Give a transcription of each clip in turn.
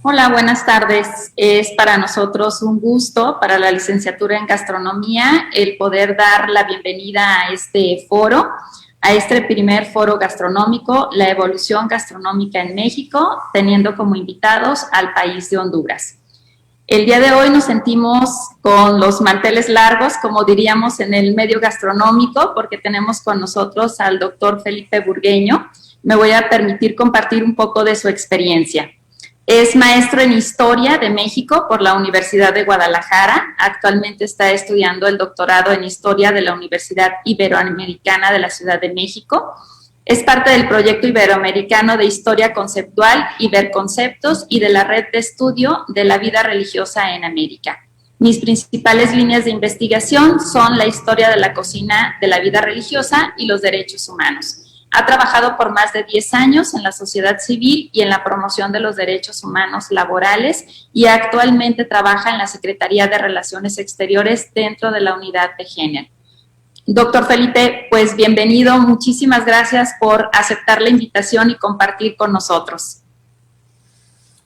Hola, buenas tardes. Es para nosotros un gusto, para la licenciatura en gastronomía, el poder dar la bienvenida a este foro, a este primer foro gastronómico, la evolución gastronómica en México, teniendo como invitados al país de Honduras. El día de hoy nos sentimos con los manteles largos, como diríamos en el medio gastronómico, porque tenemos con nosotros al doctor Felipe Burgueño. Me voy a permitir compartir un poco de su experiencia. Es maestro en Historia de México por la Universidad de Guadalajara. Actualmente está estudiando el doctorado en Historia de la Universidad Iberoamericana de la Ciudad de México. Es parte del proyecto iberoamericano de Historia Conceptual, Iberconceptos, y de la Red de Estudio de la Vida Religiosa en América. Mis principales líneas de investigación son la historia de la cocina de la vida religiosa y los derechos humanos. Ha trabajado por más de 10 años en la sociedad civil y en la promoción de los derechos humanos laborales y actualmente trabaja en la Secretaría de Relaciones Exteriores dentro de la Unidad de Género. Doctor Felipe, pues bienvenido, muchísimas gracias por aceptar la invitación y compartir con nosotros.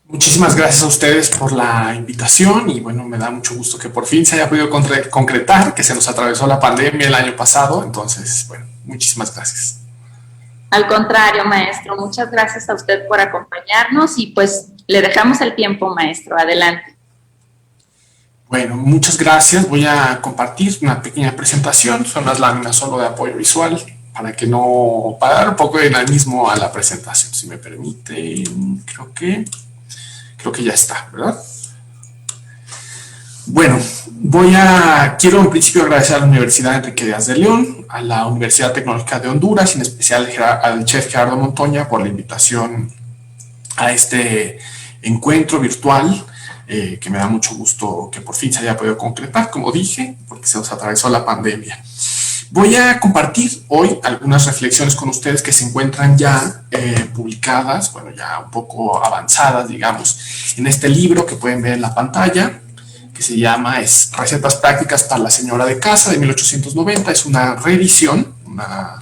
Muchísimas gracias a ustedes por la invitación y bueno, me da mucho gusto que por fin se haya podido concretar, que se nos atravesó la pandemia el año pasado, entonces, bueno, muchísimas gracias. Al contrario, maestro, muchas gracias a usted por acompañarnos y pues le dejamos el tiempo, maestro. Adelante. Bueno, muchas gracias. Voy a compartir una pequeña presentación. Son las láminas solo de apoyo visual para dar un poco de dinamismo a la presentación, si me permite. Creo que ya está, ¿verdad? Bueno, quiero en principio agradecer a la Universidad Enrique Díaz de León, a la Universidad Tecnológica de Honduras, y en especial al chef Gerardo Montoña por la invitación a este encuentro virtual, que me da mucho gusto que por fin se haya podido concretar, como dije, porque se nos atravesó la pandemia. Voy a compartir hoy algunas reflexiones con ustedes que se encuentran ya publicadas, bueno, ya un poco avanzadas, digamos, en este libro que pueden ver en la pantalla, que se llama Recetas Prácticas para la Señora de Casa, de 1890. Es una reedición, una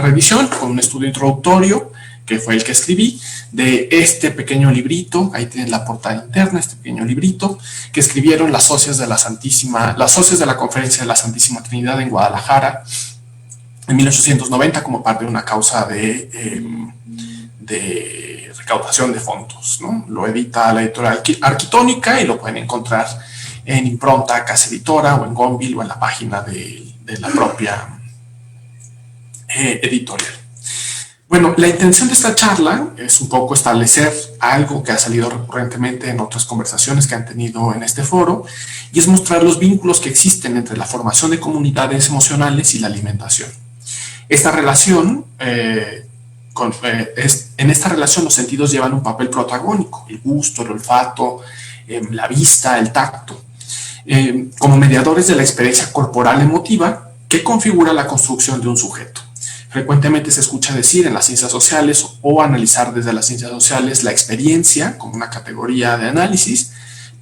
reedición con un estudio introductorio, que fue el que escribí, de este pequeño librito. Ahí tienen la portada interna, este pequeño librito, que escribieron las socias de la Conferencia de la Santísima Trinidad en Guadalajara, en 1890, como parte de una causa de recaudación de fondos, ¿no? Lo edita la editorial Arquitónica y lo pueden encontrar en Impronta Casa Editora o en Gonville o en la página de la propia editorial. Bueno, la intención de esta charla es un poco establecer algo que ha salido recurrentemente en otras conversaciones que han tenido en este foro, y es mostrar los vínculos que existen entre la formación de comunidades emocionales y la alimentación. Esta relación, en esta relación los sentidos llevan un papel protagónico: el gusto, el olfato, la vista, el tacto, como mediadores de la experiencia corporal emotiva que configura la construcción de un sujeto. Frecuentemente se escucha decir en las ciencias sociales o analizar desde las ciencias sociales la experiencia como una categoría de análisis,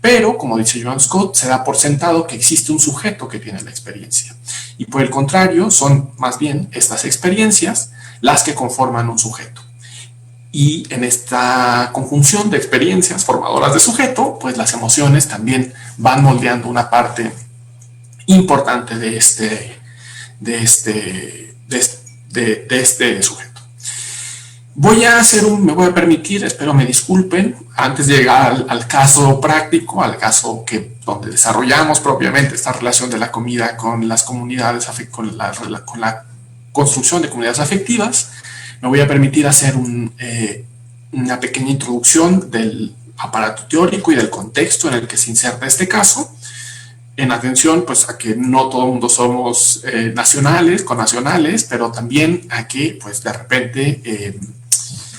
pero, como dice Joan Scott, se da por sentado que existe un sujeto que tiene la experiencia. Y por el contrario, son más bien estas experiencias las que conforman un sujeto. Y en esta conjunción de experiencias formadoras de sujeto, pues las emociones también van moldeando una parte importante de este sujeto. Me voy a permitir, espero me disculpen, antes de llegar al caso práctico, al caso donde desarrollamos propiamente esta relación de la comida con las comunidades, con la construcción de comunidades afectivas, me voy a permitir hacer una pequeña introducción del aparato teórico y del contexto en el que se inserta este caso, en atención pues a que no todo el mundo somos connacionales, pero también a que pues de repente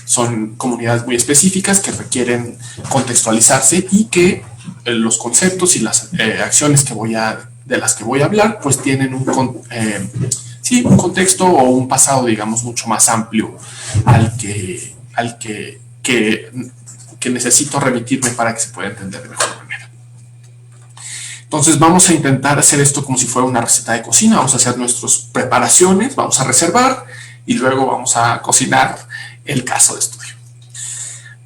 son comunidades muy específicas que requieren contextualizarse, y que los conceptos y las acciones de las que voy a hablar pues tienen un contexto o un pasado, digamos, mucho más amplio al que necesito remitirme para que se pueda entender de mejor manera. Entonces vamos a intentar hacer esto como si fuera una receta de cocina. Vamos a hacer nuestras preparaciones, vamos a reservar y luego vamos a cocinar el caso de estudio.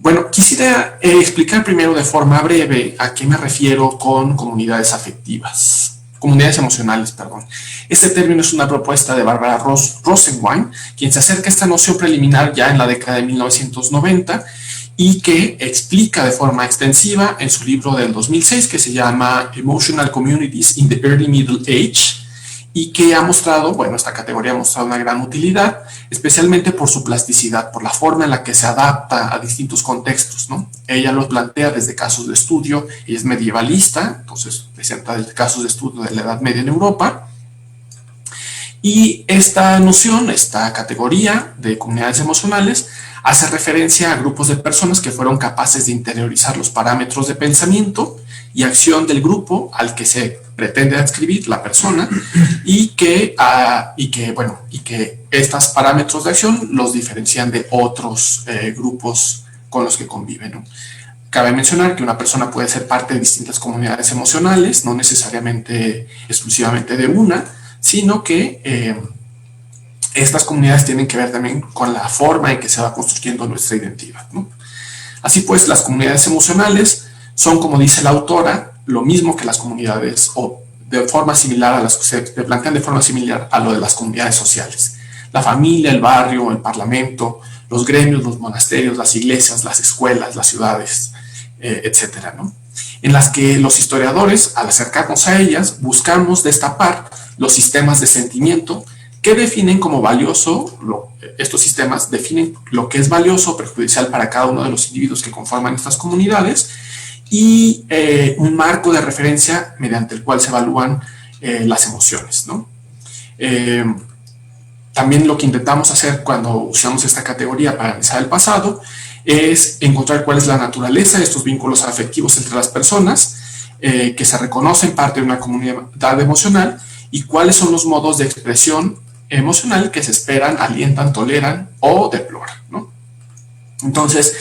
Bueno, quisiera explicar primero de forma breve a qué me refiero con comunidades afectivas, comunidades emocionales, perdón. Este término es una propuesta de Barbara Rosenwein, quien se acerca a esta noción preliminar ya en la década de 1990 y que explica de forma extensiva en su libro del 2006 que se llama Emotional Communities in the Early Middle Age, y que ha mostrado, bueno, esta categoría ha mostrado una gran utilidad, especialmente por su plasticidad, por la forma en la que se adapta a distintos contextos, ¿no? Ella lo plantea desde casos de estudio, ella es medievalista, entonces presenta desde casos de estudio de la Edad Media en Europa, y esta noción, esta categoría de comunidades emocionales, hace referencia a grupos de personas que fueron capaces de interiorizar los parámetros de pensamiento y acción del grupo al que se pretende adscribir la persona y que estos parámetros de acción los diferencian de otros grupos con los que conviven, ¿no? Cabe mencionar que una persona puede ser parte de distintas comunidades emocionales, no necesariamente exclusivamente de una, sino que estas comunidades tienen que ver también con la forma en que se va construyendo nuestra identidad, ¿no? Así pues, las comunidades emocionales son, como dice la autora, lo mismo que las comunidades, o de forma similar a las que se plantean de forma similar a lo de las comunidades sociales. La familia, el barrio, el parlamento, los gremios, los monasterios, las iglesias, las escuelas, las ciudades, etcétera, ¿no? En las que los historiadores, al acercarnos a ellas, buscamos destapar los sistemas de sentimiento que definen como valioso, estos sistemas definen lo que es valioso o perjudicial para cada uno de los individuos que conforman estas comunidades, y un marco de referencia mediante el cual se evalúan las emociones, ¿no? También lo que intentamos hacer cuando usamos esta categoría para analizar el pasado es encontrar cuál es la naturaleza de estos vínculos afectivos entre las personas que se reconocen parte de una comunidad emocional, y cuáles son los modos de expresión emocional que se esperan, alientan, toleran o deploran, ¿no? Entonces,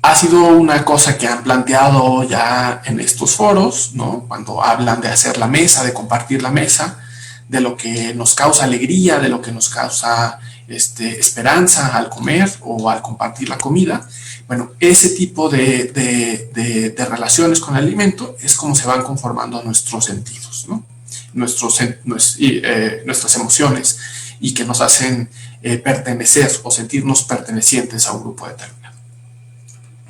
ha sido una cosa que han planteado ya en estos foros, ¿no? Cuando hablan de hacer la mesa, de compartir la mesa, de lo que nos causa alegría, de lo que nos causa esperanza al comer o al compartir la comida. Bueno, ese tipo de relaciones con el alimento es como se van conformando nuestros sentidos, ¿no? Nuestras emociones, y que nos hacen pertenecer o sentirnos pertenecientes a un grupo determinado.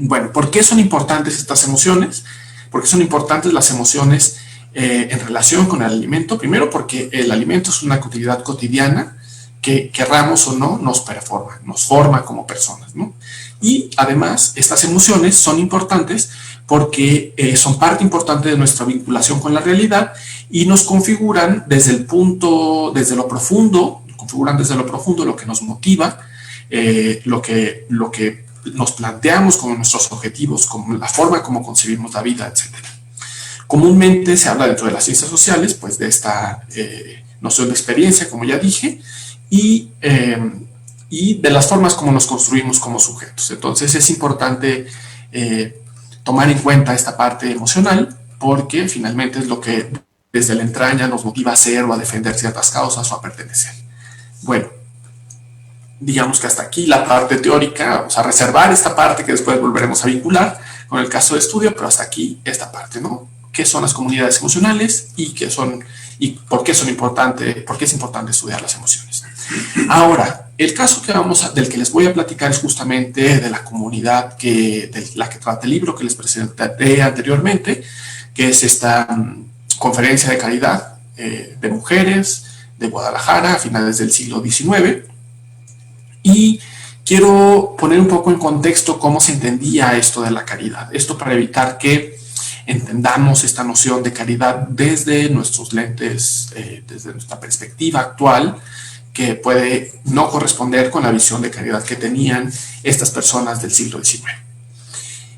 Bueno, ¿por qué son importantes estas emociones? ¿Por qué son importantes las emociones en relación con el alimento? Primero, porque el alimento es una actividad cotidiana que, querramos o no, nos forma como personas, ¿no? Y además, estas emociones son importantes porque son parte importante de nuestra vinculación con la realidad y nos configuran desde lo profundo, lo que nos motiva, lo que nos planteamos como nuestros objetivos, como la forma como concebimos la vida, etc. Comúnmente se habla dentro de las ciencias sociales, pues, de esta noción de experiencia, como ya dije, y de las formas como nos construimos como sujetos. Entonces es importante tomar en cuenta esta parte emocional, porque finalmente es lo que desde la entraña nos motiva a hacer o a defender ciertas causas o a pertenecer. Bueno, digamos que hasta aquí la parte teórica. Vamos a reservar esta parte que después volveremos a vincular con el caso de estudio, pero hasta aquí esta parte, ¿no? ¿Qué son las comunidades emocionales y por qué es importante estudiar las emociones? Ahora, el caso del que les voy a platicar es justamente de la comunidad de la que trata el libro que les presenté anteriormente, que es esta conferencia de caridad de mujeres de Guadalajara a finales del siglo XIX. Y quiero poner un poco en contexto cómo se entendía esto de la caridad. Esto para evitar que entendamos esta noción de caridad desde nuestros lentes, desde nuestra perspectiva actual, que puede no corresponder con la visión de caridad que tenían estas personas del siglo XIX.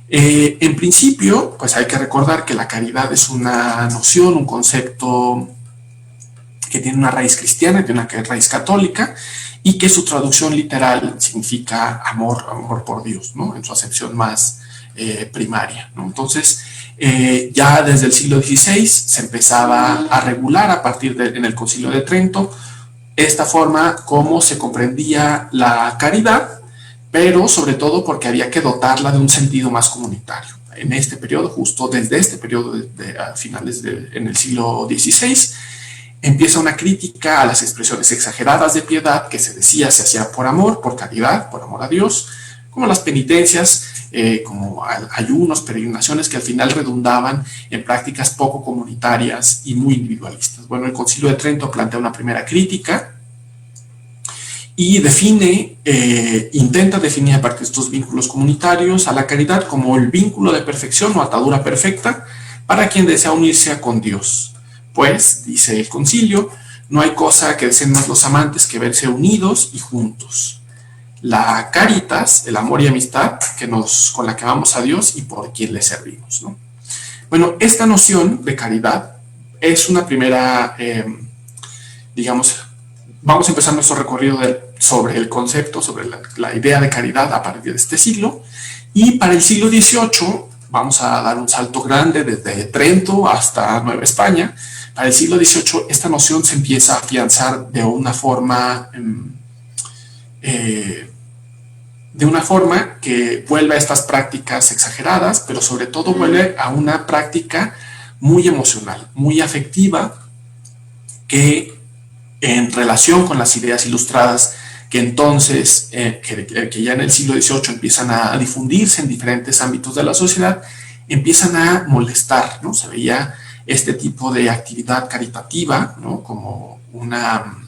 En principio, pues hay que recordar que la caridad es una noción, un concepto que tiene una raíz cristiana, tiene una raíz católica, y que su traducción literal significa amor por Dios, ¿no? En su acepción más primaria, ¿no? Entonces, ya desde el siglo XVI se empezaba a regular en el Concilio de Trento esta forma como se comprendía la caridad, pero sobre todo porque había que dotarla de un sentido más comunitario. En este periodo, justo desde este periodo a finales en el siglo XVI, empieza una crítica a las expresiones exageradas de piedad que se decía se hacía por amor, por caridad, por amor a Dios, como las penitencias, como ayunos, peregrinaciones que al final redundaban en prácticas poco comunitarias y muy individualistas. Bueno, el Concilio de Trento plantea una primera crítica y intenta definir a partir de estos vínculos comunitarios a la caridad como el vínculo de perfección o atadura perfecta para quien desea unirse con Dios. Pues, dice el concilio, no hay cosa que deseen más los amantes que verse unidos y juntos. La caritas, el amor y amistad con la que amamos a Dios y por quien le servimos, ¿no? Bueno, esta noción de caridad es una primera, vamos a empezar nuestro recorrido sobre el concepto, sobre la idea de caridad a partir de este siglo, y para el siglo XVIII vamos a dar un salto grande desde Trento hasta Nueva España. Para el siglo XVIII esta noción se empieza a afianzar de una forma que vuelve a estas prácticas exageradas, pero sobre todo vuelve a una práctica muy emocional, muy afectiva, que en relación con las ideas ilustradas que entonces, que ya en el siglo XVIII empiezan a difundirse en diferentes ámbitos de la sociedad, empiezan a molestar, ¿no? Se veía este tipo de actividad caritativa, ¿no? Como una...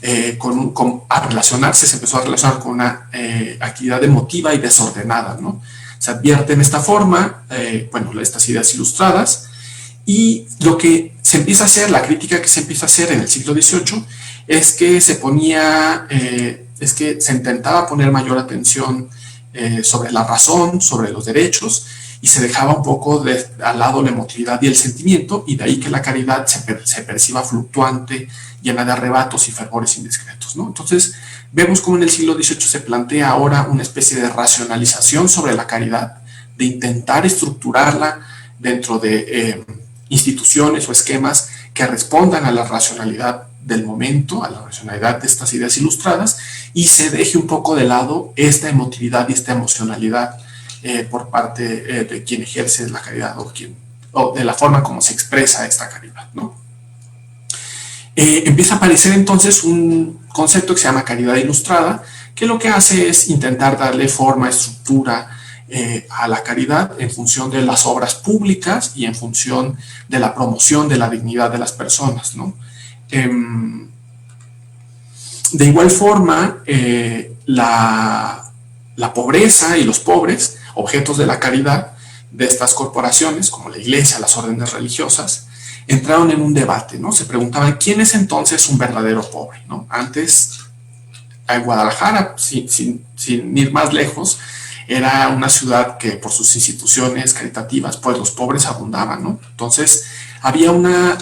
se empezó a relacionar con una actividad emotiva y desordenada, ¿no? Se advierte en esta forma, estas ideas ilustradas, y lo que se empieza a hacer, la crítica que se empieza a hacer en el siglo XVIII, es que se intentaba poner mayor atención sobre la razón, sobre los derechos, y se dejaba un poco al lado la emotividad y el sentimiento, y de ahí que la caridad se perciba fluctuante, llena de arrebatos y fervores indiscretos, ¿no? Entonces, vemos cómo en el siglo XVIII se plantea ahora una especie de racionalización sobre la caridad, de intentar estructurarla dentro de instituciones o esquemas que respondan a la racionalidad del momento, a la racionalidad de estas ideas ilustradas, y se deje un poco de lado esta emotividad y esta emocionalidad por parte de quien ejerce la caridad o de la forma como se expresa esta caridad, ¿no? Empieza a aparecer entonces un concepto que se llama caridad ilustrada, que lo que hace es intentar darle forma, estructura a la caridad en función de las obras públicas y en función de la promoción de la dignidad de las personas, ¿no? De igual forma, la pobreza y los pobres, objetos de la caridad de estas corporaciones, como la iglesia, las órdenes religiosas, entraron en un debate, ¿no? Se preguntaban, ¿quién es entonces un verdadero pobre, ¿no? Antes, en Guadalajara, sin ir más lejos, era una ciudad que por sus instituciones caritativas, pues los pobres abundaban, ¿no? Entonces, había una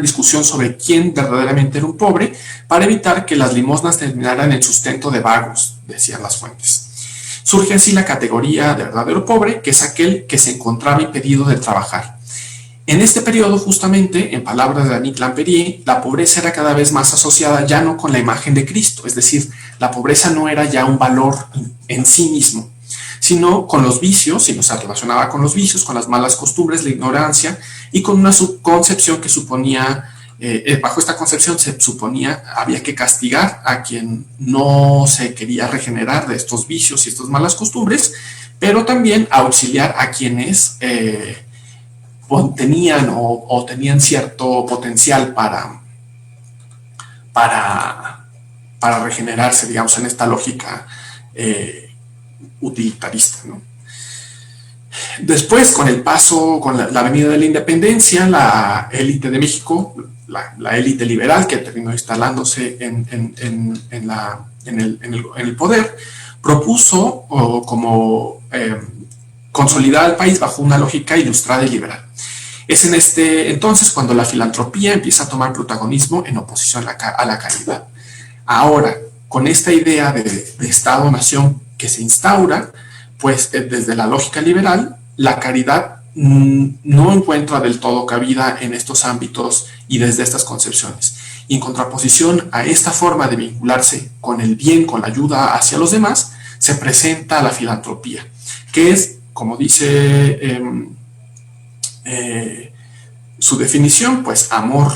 discusión sobre quién verdaderamente era un pobre para evitar que las limosnas terminaran en sustento de vagos, decían las fuentes. Surge así la categoría de verdadero pobre, que es aquel que se encontraba impedido de trabajar. En este periodo, justamente, en palabras de Annick Lamperrier, la pobreza era cada vez más asociada ya no con la imagen de Cristo, es decir, la pobreza no era ya un valor en sí mismo, sino con los vicios, sino se relacionaba con los vicios, con las malas costumbres, la ignorancia y con una subconcepción que suponía, bajo esta concepción se suponía había que castigar a quien no se quería regenerar de estos vicios y estas malas costumbres, pero también auxiliar a quienes tenían cierto potencial para regenerarse, digamos, en esta lógica utilitarista, ¿no? Después, con la venida de la independencia, la élite de México, la élite liberal que terminó instalándose en el poder, propuso consolidar al país bajo una lógica ilustrada y liberal. Es en este entonces cuando la filantropía empieza a tomar protagonismo en oposición a la caridad. Ahora, con esta idea de Estado-nación que se instaura, pues desde la lógica liberal, la caridad no encuentra del todo cabida en estos ámbitos y desde estas concepciones. Y en contraposición a esta forma de vincularse con el bien, con la ayuda hacia los demás, se presenta la filantropía, que es, como dice su definición, pues amor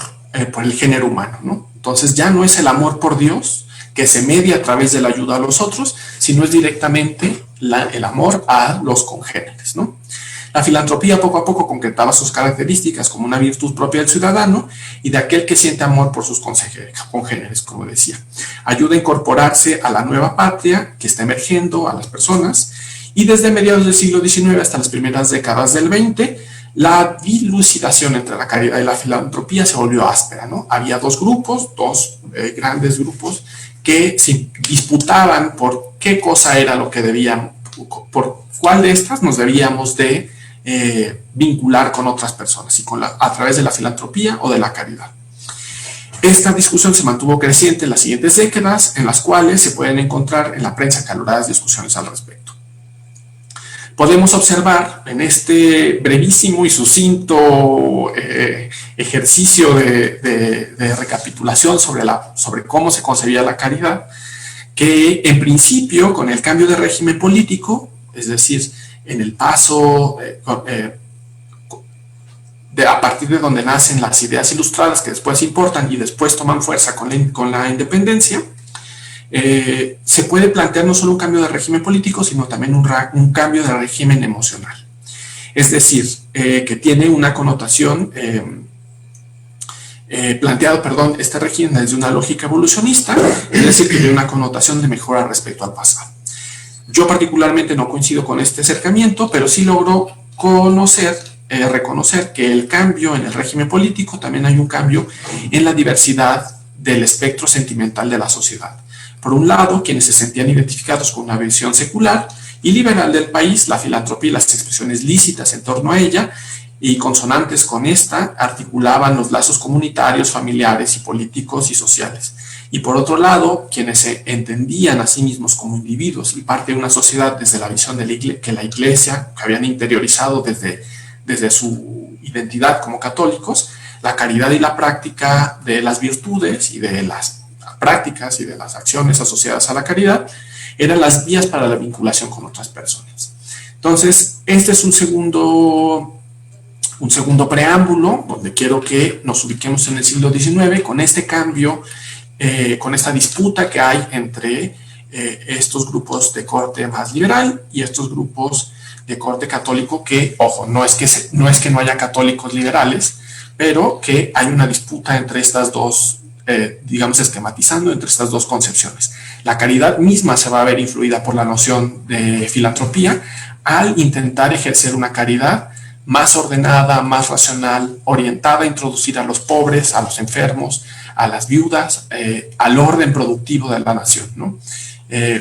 por el género humano, ¿no? Entonces ya no es el amor por Dios que se media a través de la ayuda a los otros, sino es directamente el amor a los congéneres, ¿no? La filantropía poco a poco concretaba sus características como una virtud propia del ciudadano y de aquel que siente amor por sus congéneres, como decía. Ayuda a incorporarse a la nueva patria que está emergiendo a las personas, y desde mediados del siglo XIX hasta las primeras décadas del XX, la dilucidación entre la caridad y la filantropía se volvió áspera, ¿no? Había dos grupos, grandes grupos, que se disputaban por qué cosa era lo que debíamos, por cuál de estas nos debíamos de vincular con otras personas, y a través de la filantropía o de la caridad. Esta discusión se mantuvo creciente en las siguientes décadas, en las cuales se pueden encontrar en la prensa acaloradas discusiones al respecto. Podemos observar en este brevísimo y sucinto ejercicio de recapitulación sobre cómo se concebía la caridad, que en principio, con el cambio de régimen político, es decir, en el paso a partir de donde nacen las ideas ilustradas que después importan y después toman fuerza con la independencia, se puede plantear no solo un cambio de régimen político, sino también un cambio de régimen emocional. Es decir, que tiene una connotación, este régimen desde una lógica evolucionista, es decir, que tiene una connotación de mejora respecto al pasado. Yo particularmente no coincido con este acercamiento, pero sí logro reconocer que el cambio en el régimen político también hay un cambio en la diversidad del espectro sentimental de la sociedad. Por un lado, quienes se sentían identificados con una visión secular y liberal del país, la filantropía y las expresiones lícitas en torno a ella, y consonantes con esta, articulaban los lazos comunitarios, familiares y políticos y sociales. Y por otro lado, quienes se entendían a sí mismos como individuos y parte de una sociedad desde la visión que la Iglesia, que habían interiorizado desde su identidad como católicos, la caridad y la práctica de las virtudes y de las prácticas y de las acciones asociadas a la caridad eran las vías para la vinculación con otras personas. Entonces, este es un segundo preámbulo donde quiero que nos ubiquemos en el siglo XIX con este cambio, con esta disputa que hay entre estos grupos de corte más liberal y estos grupos de corte católico que, ojo, no es que no haya católicos liberales, pero que hay una disputa entre estas dos, digamos, esquematizando entre estas dos concepciones. La caridad misma se va a ver influida por la noción de filantropía al intentar ejercer una caridad más ordenada, más racional, orientada a introducir a los pobres, a los enfermos, a las viudas, al orden productivo de la nación, ¿no?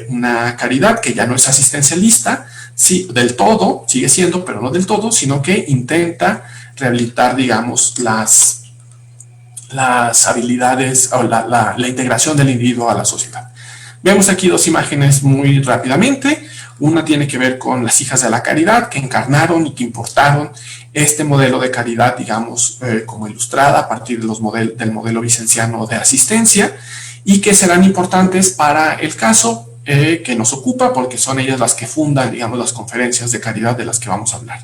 Una caridad que ya no es asistencialista, sí, del todo, sigue siendo, pero no del todo, sino que intenta rehabilitar, digamos, las habilidades o la integración del individuo a la sociedad. Vemos aquí dos imágenes muy rápidamente. Una tiene que ver con las hijas de la caridad, que encarnaron y que importaron este modelo de caridad, digamos, como ilustrada a partir de del modelo vicenciano de asistencia, y que serán importantes para el caso que nos ocupa, porque son ellas las que fundan, digamos, las conferencias de caridad de las que vamos a hablar.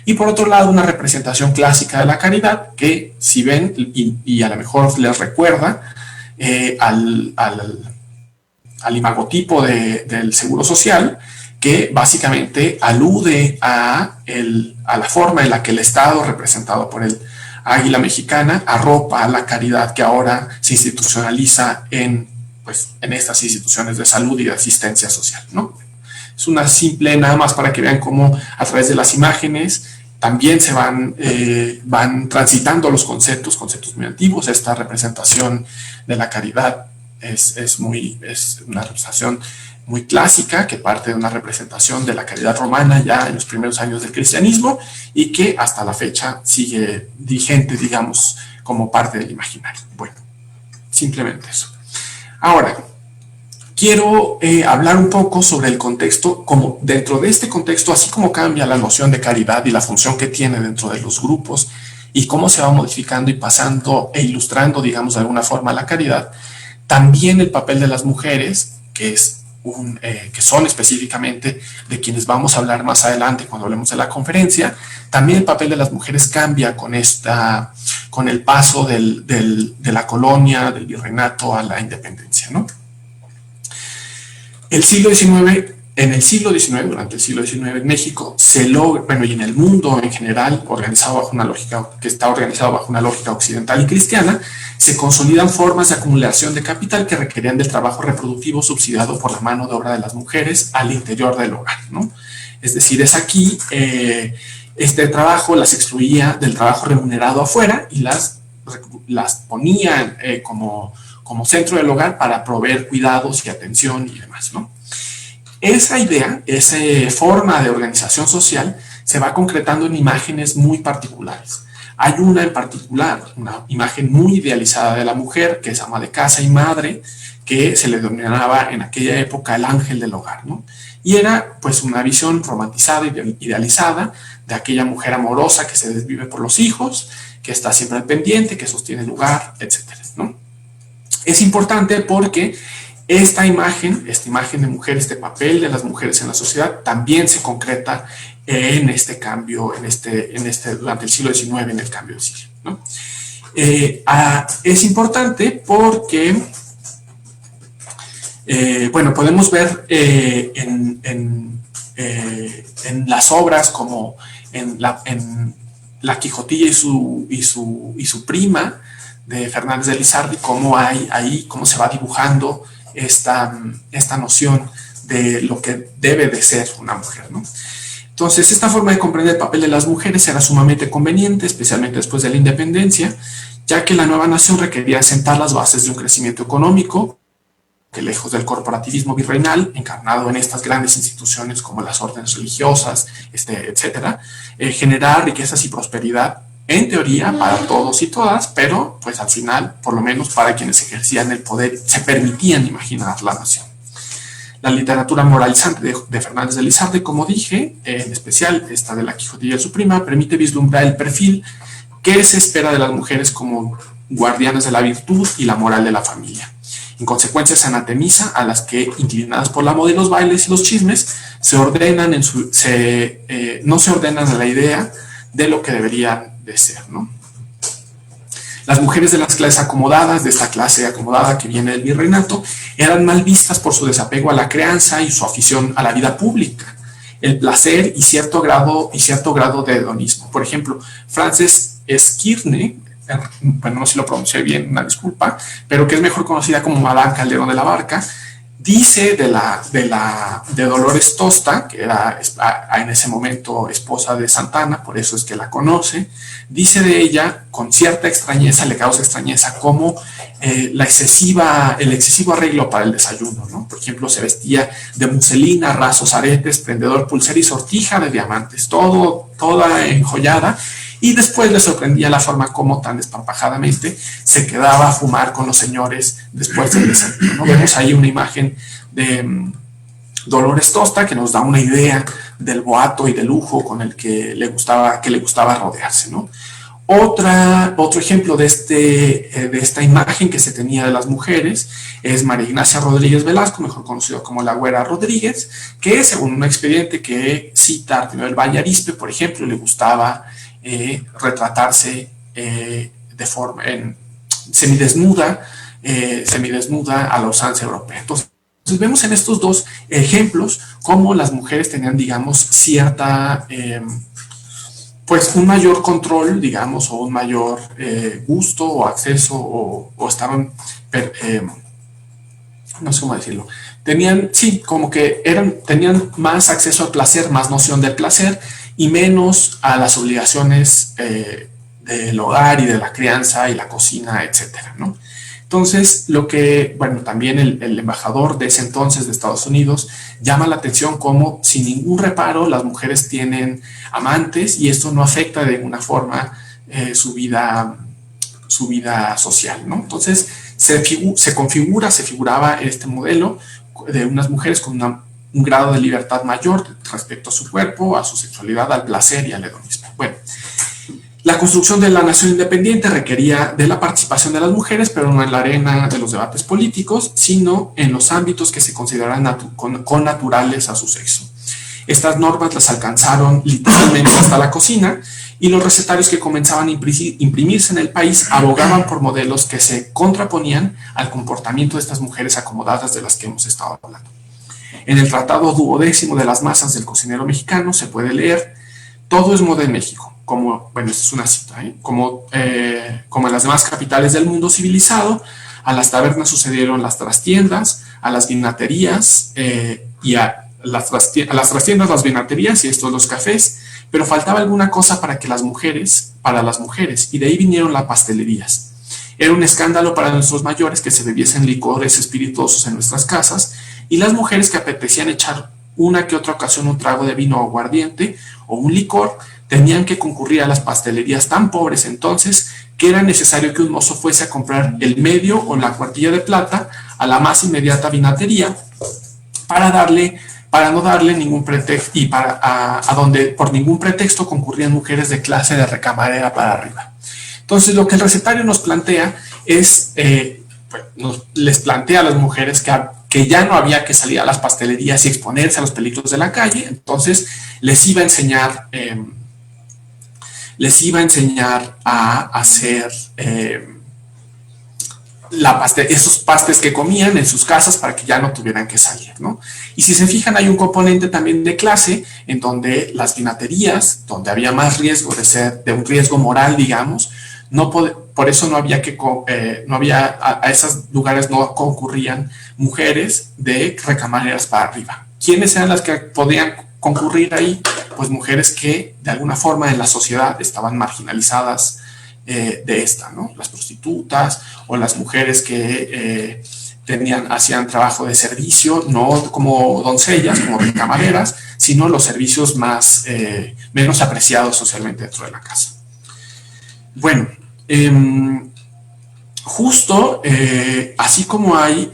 Y por otro lado, una representación clásica de la caridad, que si ven, y a lo mejor les recuerda al imagotipo del Seguro Social, que básicamente alude a la forma en la que el Estado, representado por el águila mexicana, arropa a la caridad que ahora se institucionaliza en estas instituciones de salud y de asistencia social, ¿no? Es una simple, nada más para que vean cómo a través de las imágenes también se van transitando los conceptos muy antiguos. Esta representación de la caridad es una representación muy clásica, que parte de una representación de la caridad romana ya en los primeros años del cristianismo y que hasta la fecha sigue vigente, digamos, como parte del imaginario. Bueno, simplemente eso. Ahora, quiero hablar un poco sobre el contexto, como dentro de este contexto, así como cambia la noción de caridad y la función que tiene dentro de los grupos y cómo se va modificando y pasando e ilustrando, digamos, de alguna forma la caridad, también el papel de las mujeres, que son específicamente de quienes vamos a hablar más adelante cuando hablemos de la conferencia, también el papel de las mujeres cambia con el paso de la colonia, del virreinato a la independencia, ¿no? En el siglo XIX, durante el siglo XIX en México, se logra, bueno, y en el mundo en general, está organizado bajo una lógica occidental y cristiana, se consolidan formas de acumulación de capital que requerían del trabajo reproductivo subsidiado por la mano de obra de las mujeres al interior del hogar, ¿no? Es decir, es aquí, este trabajo las excluía del trabajo remunerado afuera y las ponía como centro del hogar para proveer cuidados y atención y demás, ¿no? Esa idea, esa forma de organización social se va concretando en imágenes muy particulares. Hay una en particular, una imagen muy idealizada de la mujer, que es ama de casa y madre, que se le denominaba en aquella época el ángel del hogar, ¿no? Y era pues una visión romantizada y idealizada de aquella mujer amorosa que se desvive por los hijos, que está siempre al pendiente, que sostiene el hogar, etcétera, ¿no? Es importante porque esta imagen de mujer, este papel de las mujeres en la sociedad, también se concreta en este cambio, durante el siglo XIX, en el cambio de siglo, ¿no? Es importante porque, bueno, podemos ver en las obras como en La Quijotilla y su prima de Fernández de Lizardi, cómo se va dibujando esta noción de lo que debe de ser una mujer, ¿no? Entonces, esta forma de comprender el papel de las mujeres era sumamente conveniente, especialmente después de la independencia, ya que la nueva nación requería sentar las bases de un crecimiento económico que, lejos del corporativismo virreinal, encarnado en estas grandes instituciones como las órdenes religiosas, etcétera, generar riquezas y prosperidad, en teoría, para todos y todas, pero pues al final, por lo menos para quienes ejercían el poder, se permitían imaginar la nación. La literatura moralizante de Fernández de Lizardi, como dije, en especial esta de La Quijotilla y su prima, permite vislumbrar el perfil que se espera de las mujeres como guardianas de la virtud y la moral de la familia. En consecuencia, se anatemiza a las que, inclinadas por la moda de los bailes y los chismes, no se ordenan a la idea de lo que deberían de ser, ¿no? Las mujeres de las clases acomodadas, de esta clase acomodada que viene del virreinato, eran mal vistas por su desapego a la crianza y su afición a la vida pública, el placer y cierto grado de hedonismo. Por ejemplo, Frances Skirne, bueno, no sé si lo pronuncié bien, una disculpa, pero que es mejor conocida como Madame Calderón de la Barca, dice de Dolores Tosta, que era en ese momento esposa de Santana, por eso es que la conoce, dice de ella, con cierta extrañeza, le causa extrañeza, como el excesivo arreglo para el desayuno, ¿no? Por ejemplo, se vestía de muselina, rasos, aretes, prendedor, pulsera y sortija de diamantes, toda enjollada, y después le sorprendía la forma como tan desparpajadamente se quedaba a fumar con los señores después del desayuno, ¿no? Vemos ahí una imagen de Dolores Tosta que nos da una idea del boato y del lujo con el que le gustaba rodearse, ¿no? Otro ejemplo de esta imagen que se tenía de las mujeres es María Ignacia Rodríguez Velasco, mejor conocido como la Güera Rodríguez, que según un expediente que cita Artemio del Valle Arizpe, por ejemplo, le gustaba retratarse de forma semidesnuda a la usanza europea. Entonces vemos en estos dos ejemplos cómo las mujeres tenían, digamos, cierta, pues un mayor control, digamos, o un mayor gusto o acceso, o estaban, no sé cómo decirlo, tenían más acceso al placer, más noción del placer y menos a las obligaciones del hogar y de la crianza y la cocina, etcétera, ¿no? Entonces, también el embajador de ese entonces de Estados Unidos llama la atención como sin ningún reparo las mujeres tienen amantes y esto no afecta de ninguna forma su vida social, ¿no? Entonces, se figuraba este modelo de unas mujeres con un grado de libertad mayor respecto a su cuerpo, a su sexualidad, al placer y al hedonismo. Bueno, la construcción de la nación independiente requería de la participación de las mujeres, pero no en la arena de los debates políticos, sino en los ámbitos que se consideran connaturales a su sexo. Estas normas las alcanzaron literalmente hasta la cocina, y los recetarios que comenzaban a imprimirse en el país abogaban por modelos que se contraponían al comportamiento de estas mujeres acomodadas de las que hemos estado hablando. En el Tratado Duodécimo de las Masas del Cocinero Mexicano se puede leer: todo es moda en México, como, bueno, esta es una cita, como en las demás capitales del mundo civilizado. A las tabernas sucedieron las trastiendas, a las vinaterías y a las trastiendas, las vinaterías y estos los cafés, pero faltaba alguna cosa para las mujeres, y de ahí vinieron las pastelerías. Era un escándalo para nuestros mayores que se bebiesen licores espirituosos en nuestras casas, y las mujeres que apetecían echar una que otra ocasión un trago de vino o aguardiente o un licor, tenían que concurrir a las pastelerías tan pobres entonces que era necesario que un mozo fuese a comprar el medio o la cuartilla de plata a la más inmediata vinatería para no darle ningún pretexto, y a donde por ningún pretexto concurrían mujeres de clase de recamarera para arriba. Entonces, lo que el recetario nos plantea es, les plantea a las mujeres que ya no había que salir a las pastelerías y exponerse a los peligros de la calle. Entonces les iba a enseñar a hacer esos pastes que comían en sus casas para que ya no tuvieran que salir, ¿no? Y si se fijan, hay un componente también de clase en donde las vinaterías, donde había más riesgo de un riesgo moral, digamos, por eso a esos lugares no concurrían mujeres de recamareras para arriba. ¿Quiénes eran las que podían concurrir ahí? Pues mujeres que de alguna forma en la sociedad estaban marginalizadas de esta, ¿no? Las prostitutas o las mujeres que hacían trabajo de servicio, no como doncellas, como recamareras, sino los servicios menos apreciados socialmente dentro de la casa. Bueno, justo así como hay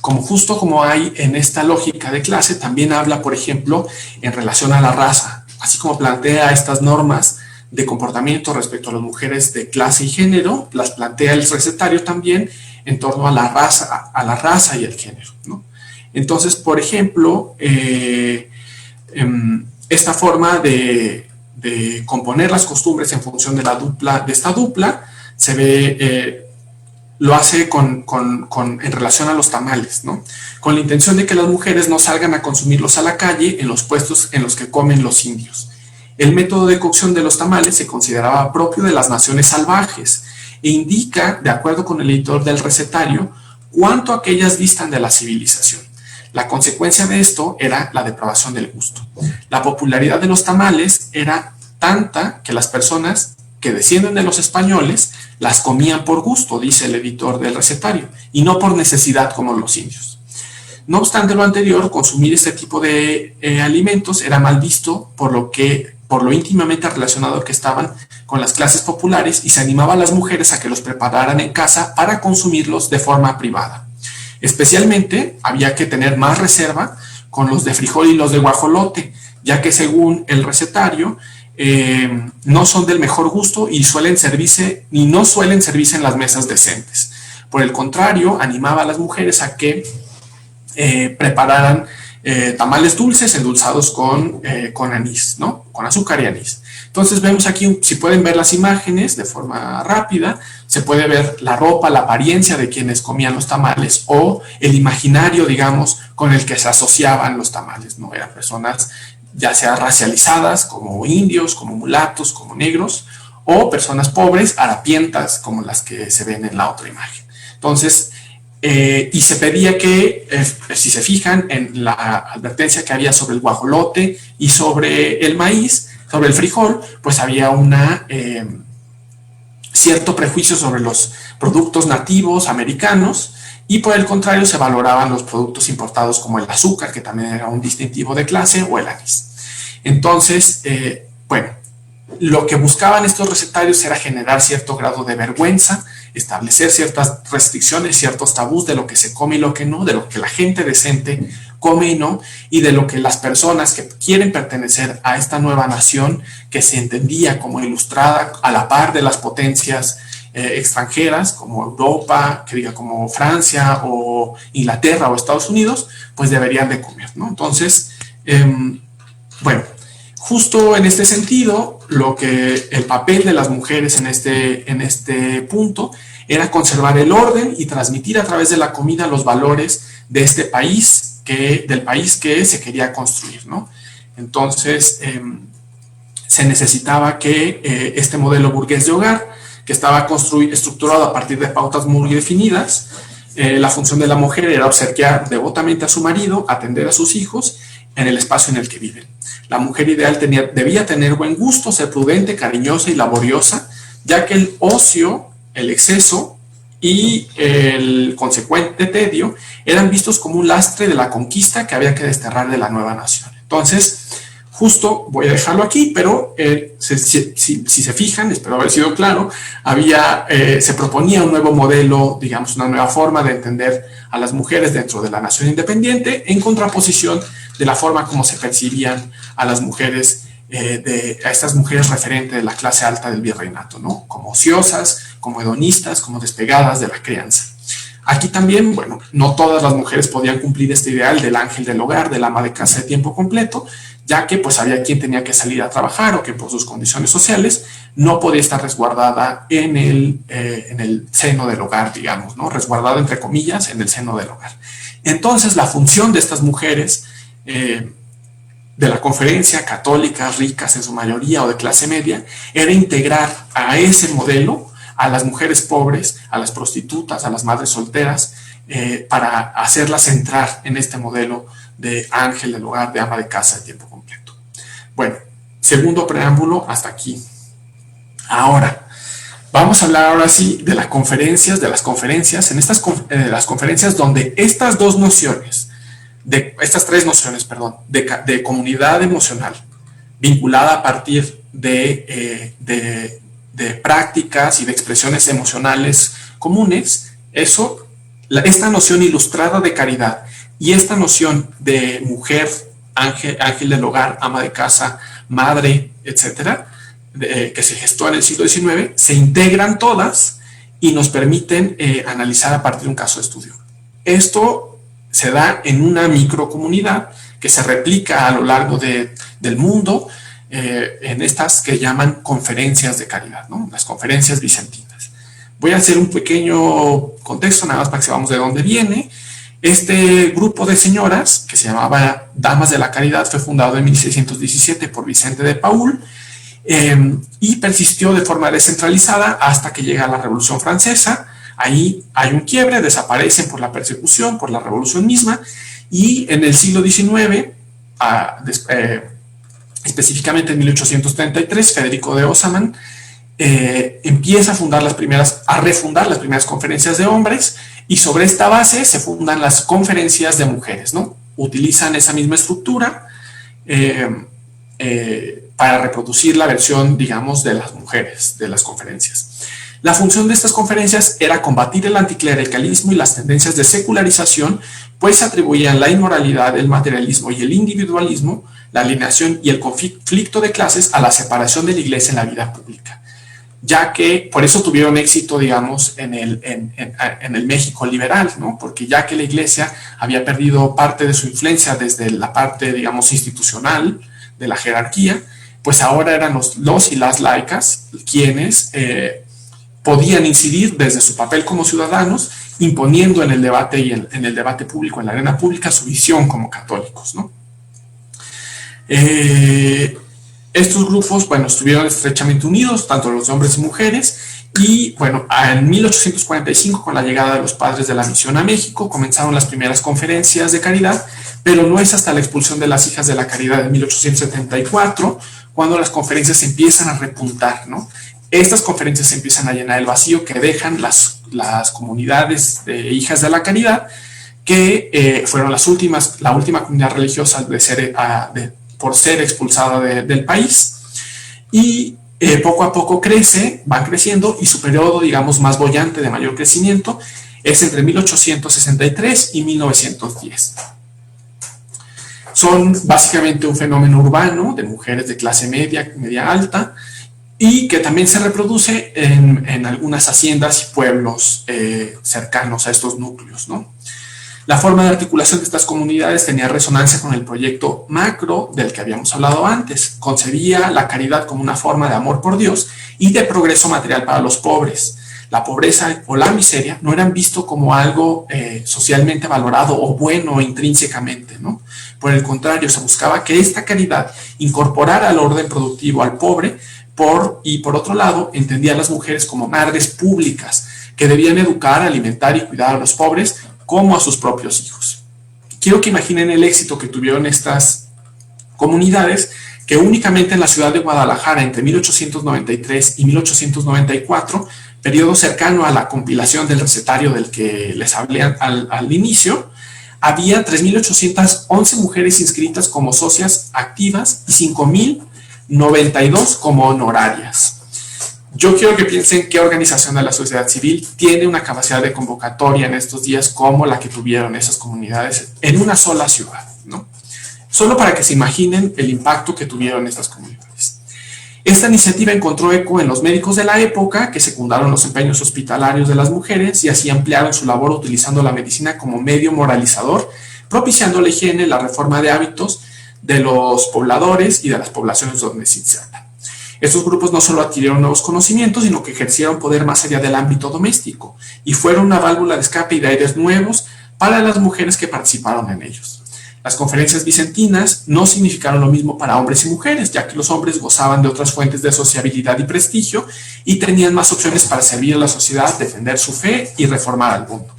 justo como hay en esta lógica de clase, también habla, por ejemplo, en relación a la raza. Así como plantea estas normas de comportamiento respecto a las mujeres de clase y género, las plantea el recetario también en torno a la raza y el género, ¿no? Entonces, por ejemplo, esta forma de componer las costumbres en función de esta dupla se ve, lo hace en relación a los tamales, ¿no? Con la intención de que las mujeres no salgan a consumirlos a la calle en los puestos en los que comen los indios. El método de cocción de los tamales se consideraba propio de las naciones salvajes e indica, de acuerdo con el editor del recetario, cuánto aquellas distan de la civilización. La consecuencia de esto era la depravación del gusto. La popularidad de los tamales era tanta que las personas que descienden de los españoles las comían por gusto, dice el editor del recetario, y no por necesidad como los indios. No obstante lo anterior, consumir este tipo de alimentos era mal visto por lo íntimamente relacionado que estaban con las clases populares, y se animaba a las mujeres a que los prepararan en casa para consumirlos de forma privada. Especialmente había que tener más reserva con los de frijol y los de guajolote, ya que según el recetario no son del mejor gusto y no suelen servirse en las mesas decentes. Por el contrario, animaba a las mujeres a que prepararan tamales dulces endulzados con anís, ¿no? Con azúcar y anís. Entonces vemos aquí, si pueden ver las imágenes de forma rápida, se puede ver la ropa, la apariencia de quienes comían los tamales o el imaginario, digamos, con el que se asociaban los tamales, ¿no? Eran personas ya sea racializadas como indios, como mulatos, como negros, o personas pobres, harapientas, como las que se ven en la otra imagen. Entonces, y se pedía que, si se fijan en la advertencia que había sobre el guajolote y sobre el maíz, sobre el frijol, pues había cierto prejuicio sobre los productos nativos americanos, y por el contrario se valoraban los productos importados como el azúcar, que también era un distintivo de clase, o el anís. Entonces, bueno, lo que buscaban estos recetarios era generar cierto grado de vergüenza, establecer ciertas restricciones, ciertos tabús de lo que se come y lo que no, de lo que la gente decente come y no, y de lo que las personas que quieren pertenecer a esta nueva nación, que se entendía como ilustrada a la par de las potencias extranjeras, como Europa, que diga como Francia o Inglaterra o Estados Unidos, pues deberían de comer, ¿no? Entonces, bueno, justo en este sentido, el papel de las mujeres en este punto era conservar el orden y transmitir a través de la comida los valores de este país, del país que se quería construir, ¿no? Entonces, se necesitaba que este modelo burgués de hogar, que estaba estructurado a partir de pautas muy definidas, la función de la mujer era obsequiar devotamente a su marido, atender a sus hijos en el espacio en el que viven. La mujer ideal debía tener buen gusto, ser prudente, cariñosa y laboriosa, ya que el ocio, el exceso y el consecuente tedio eran vistos como un lastre de la conquista que había que desterrar de la nueva nación. Entonces, justo voy a dejarlo aquí, pero si se fijan, espero haber sido claro, se proponía un nuevo modelo, digamos, una nueva forma de entender a las mujeres dentro de la nación independiente, en contraposición de la forma como se percibían a las mujeres, a estas mujeres referentes de la clase alta del virreinato, ¿no? Como ociosas, como hedonistas, como despegadas de la crianza. Aquí también, bueno, no todas las mujeres podían cumplir este ideal del ángel del hogar, del ama de casa de tiempo completo, ya que pues había quien tenía que salir a trabajar o que por sus condiciones sociales no podía estar resguardada en el seno del hogar, digamos, ¿no? Resguardada entre comillas en el seno del hogar. Entonces la función de estas mujeres de la conferencia, católicas, ricas en su mayoría o de clase media, era integrar a ese modelo a las mujeres pobres, a las prostitutas, a las madres solteras, para hacerlas entrar en este modelo de ángel del hogar, de ama de casa de tiempo completo. Bueno, segundo preámbulo, hasta aquí. Ahora, vamos a hablar ahora sí de las conferencias, las conferencias donde estas tres nociones, de comunidad emocional, vinculada a partir de prácticas y de expresiones emocionales comunes, esta noción ilustrada de caridad y esta noción de mujer, ángel del hogar, ama de casa, madre, etcétera, que se gestó en el siglo XIX, se integran todas y nos permiten analizar a partir de un caso de estudio. Esto se da en una microcomunidad que se replica a lo largo del mundo, en estas que llaman conferencias de caridad, ¿no? Las conferencias bizantinas. Voy a hacer un pequeño contexto, nada más para que sepamos de dónde viene. Este grupo de señoras, que se llamaba Damas de la Caridad, fue fundado en 1617 por Vicente de Paúl, y persistió de forma descentralizada hasta que llega la Revolución Francesa. Ahí hay un quiebre, desaparecen por la persecución, por la revolución misma, y en el siglo XIX, específicamente en 1833, Federico de Osamán empieza a refundar las primeras conferencias de hombres, y sobre esta base se fundan las conferencias de mujeres, ¿no? Utilizan esa misma estructura para reproducir la versión, digamos, de las mujeres, de las conferencias. La función de estas conferencias era combatir el anticlericalismo y las tendencias de secularización, pues se atribuían la inmoralidad, el materialismo y el individualismo, la alienación y el conflicto de clases a la separación de la iglesia en la vida pública, ya que por eso tuvieron éxito, digamos, en el México liberal, ¿no? Porque ya que la iglesia había perdido parte de su influencia desde la parte, digamos, institucional de la jerarquía, pues ahora eran los y las laicas quienes podían incidir desde su papel como ciudadanos, imponiendo en el debate y en el debate público, en la arena pública, su visión como católicos, ¿no? Estos grupos, bueno, estuvieron estrechamente unidos, tanto los hombres y mujeres, y bueno, en 1845, con la llegada de los padres de la misión a México, comenzaron las primeras conferencias de caridad, pero no es hasta la expulsión de las hijas de la caridad en 1874, cuando las conferencias empiezan a repuntar, ¿no? Estas conferencias empiezan a llenar el vacío que dejan las comunidades de hijas de la caridad, que fueron la última comunidad religiosa por ser expulsada del país. Y Poco a poco van creciendo, y su periodo, digamos, más boyante de mayor crecimiento es entre 1863 y 1910. Son básicamente un fenómeno urbano de mujeres de clase media, media alta, y que también se reproduce en algunas haciendas y pueblos cercanos a estos núcleos, ¿no? La forma de articulación de estas comunidades tenía resonancia con el proyecto macro del que habíamos hablado antes. Concebía la caridad como una forma de amor por Dios y de progreso material para los pobres. La pobreza o la miseria no eran visto como algo socialmente valorado o bueno intrínsecamente, ¿no? Por el contrario, se buscaba que esta caridad incorporara al orden productivo al pobre, y por otro lado, entendía a las mujeres como madres públicas que debían educar, alimentar y cuidar a los pobres como a sus propios hijos. Quiero que imaginen el éxito que tuvieron estas comunidades, que únicamente en la ciudad de Guadalajara entre 1893 y 1894, periodo cercano a la compilación del recetario del que les hablé al inicio, había 3.811 mujeres inscritas como socias activas y 5.092 como honorarias. Yo quiero que piensen qué organización de la sociedad civil tiene una capacidad de convocatoria en estos días como la que tuvieron esas comunidades en una sola ciudad, ¿no? Solo para que se imaginen el impacto que tuvieron estas comunidades. Esta iniciativa encontró eco en los médicos de la época, que secundaron los empeños hospitalarios de las mujeres y así ampliaron su labor utilizando la medicina como medio moralizador, propiciando la higiene, la reforma de hábitos de los pobladores y de las poblaciones donde se insertan. Estos grupos no solo adquirieron nuevos conocimientos, sino que ejercieron poder más allá del ámbito doméstico y fueron una válvula de escape y de aires nuevos para las mujeres que participaron en ellos. Las conferencias vicentinas no significaron lo mismo para hombres y mujeres, ya que los hombres gozaban de otras fuentes de sociabilidad y prestigio y tenían más opciones para servir a la sociedad, defender su fe y reformar al mundo.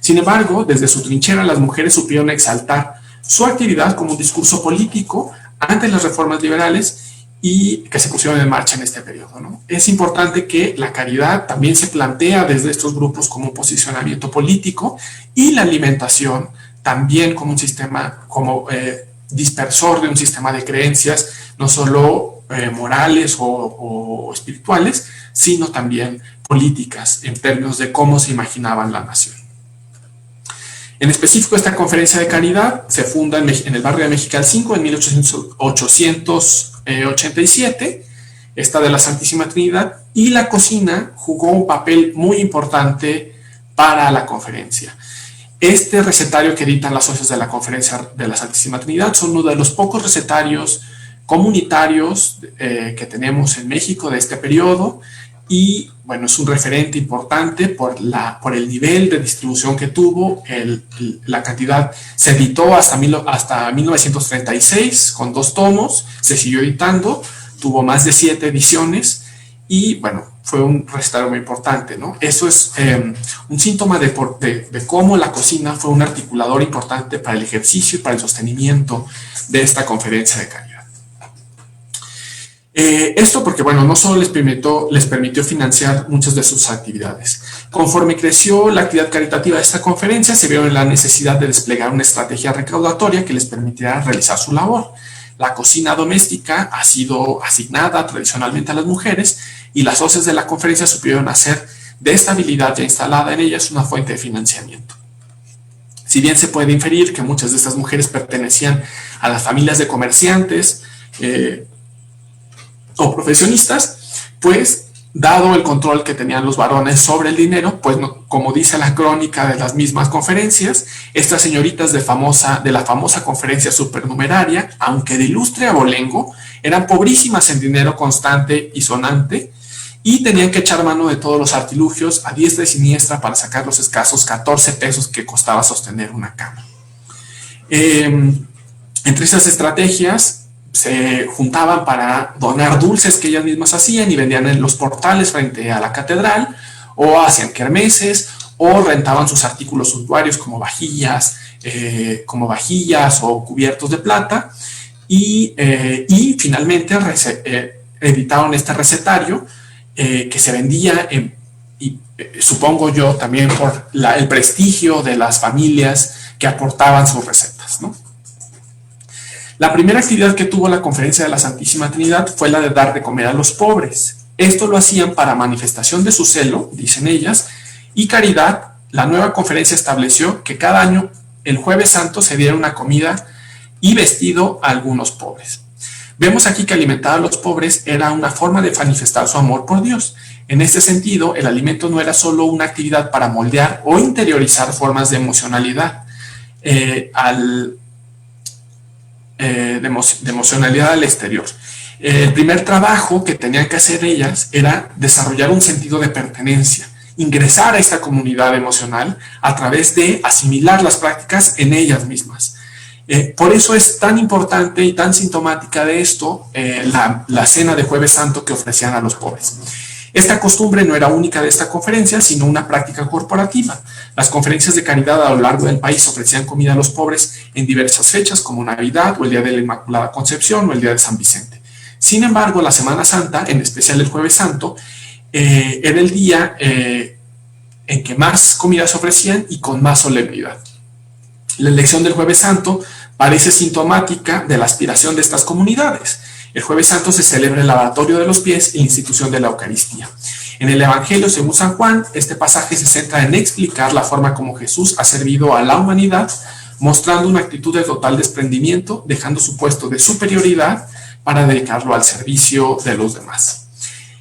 Sin embargo, desde su trinchera, las mujeres supieron exaltar su actividad como un discurso político ante las reformas liberales y que se pusieron en marcha en este periodo, ¿no? Es importante que la caridad también se plantea desde estos grupos como un posicionamiento político y la alimentación también como un sistema, como dispersor de un sistema de creencias, no solo morales o espirituales, sino también políticas en términos de cómo se imaginaban la nación. En específico, esta conferencia de caridad se funda en el barrio de Mexicali 5 en 1887, esta de la Santísima Trinidad, y la cocina jugó un papel muy importante para la conferencia. Este recetario que editan las socias de la Conferencia de la Santísima Trinidad son uno de los pocos recetarios comunitarios que tenemos en México de este periodo, y bueno, es un referente importante por el nivel de distribución que tuvo. La cantidad se editó hasta 1936 con 2 tomos, se siguió editando, tuvo más de 7 ediciones y bueno, fue un recetario muy importante, ¿no? Eso es un síntoma de cómo la cocina fue un articulador importante para el ejercicio y para el sostenimiento de esta conferencia de caridad. Esto porque, bueno, no solo les permitió financiar muchas de sus actividades. Conforme creció la actividad caritativa de esta conferencia, se vio en la necesidad de desplegar una estrategia recaudatoria que les permitiera realizar su labor. La cocina doméstica ha sido asignada tradicionalmente a las mujeres y las socias de la conferencia supieron hacer de esta habilidad ya instalada en ellas una fuente de financiamiento. Si bien se puede inferir que muchas de estas mujeres pertenecían a las familias de comerciantes, o profesionistas, pues dado el control que tenían los varones sobre el dinero, pues no, como dice la crónica de las mismas conferencias, estas señoritas de la famosa conferencia supernumeraria, aunque de ilustre abolengo, eran pobrísimas en dinero constante y sonante y tenían que echar mano de todos los artilugios a diestra y siniestra para sacar los escasos 14 pesos que costaba sostener una cama. Entre esas estrategias se juntaban para donar dulces que ellas mismas hacían y vendían en los portales frente a la catedral, o hacían kermeses, o rentaban sus artículos suntuarios como vajillas o cubiertos de plata, y finalmente editaron este recetario que se vendía supongo yo también por el prestigio de las familias que aportaban sus recetas, ¿no? La primera actividad que tuvo la Conferencia de la Santísima Trinidad fue la de dar de comer a los pobres. Esto lo hacían para manifestación de su celo, dicen ellas, y caridad. La nueva conferencia estableció que cada año, el Jueves Santo, se diera una comida y vestido a algunos pobres. Vemos aquí que alimentar a los pobres era una forma de manifestar su amor por Dios. En este sentido, el alimento no era solo una actividad para moldear o interiorizar formas de emocionalidad, de emocionalidad al exterior. El primer trabajo que tenían que hacer ellas era desarrollar un sentido de pertenencia, ingresar a esta comunidad emocional a través de asimilar las prácticas en ellas mismas. Por eso es tan importante y tan sintomática de esto la cena de Jueves Santo que ofrecían a los pobres. Esta costumbre no era única de esta conferencia, sino una práctica corporativa. Las conferencias de caridad a lo largo del país ofrecían comida a los pobres en diversas fechas, como Navidad o el Día de la Inmaculada Concepción o el Día de San Vicente. Sin embargo, la Semana Santa, en especial el Jueves Santo, era el día en que más comidas se ofrecían y con más solemnidad. La elección del Jueves Santo parece sintomática de la aspiración de estas comunidades. El Jueves Santo se celebra el lavatorio de los pies y la institución de la Eucaristía. En el Evangelio según San Juan, este pasaje se centra en explicar la forma como Jesús ha servido a la humanidad, mostrando una actitud de total desprendimiento, dejando su puesto de superioridad para dedicarlo al servicio de los demás.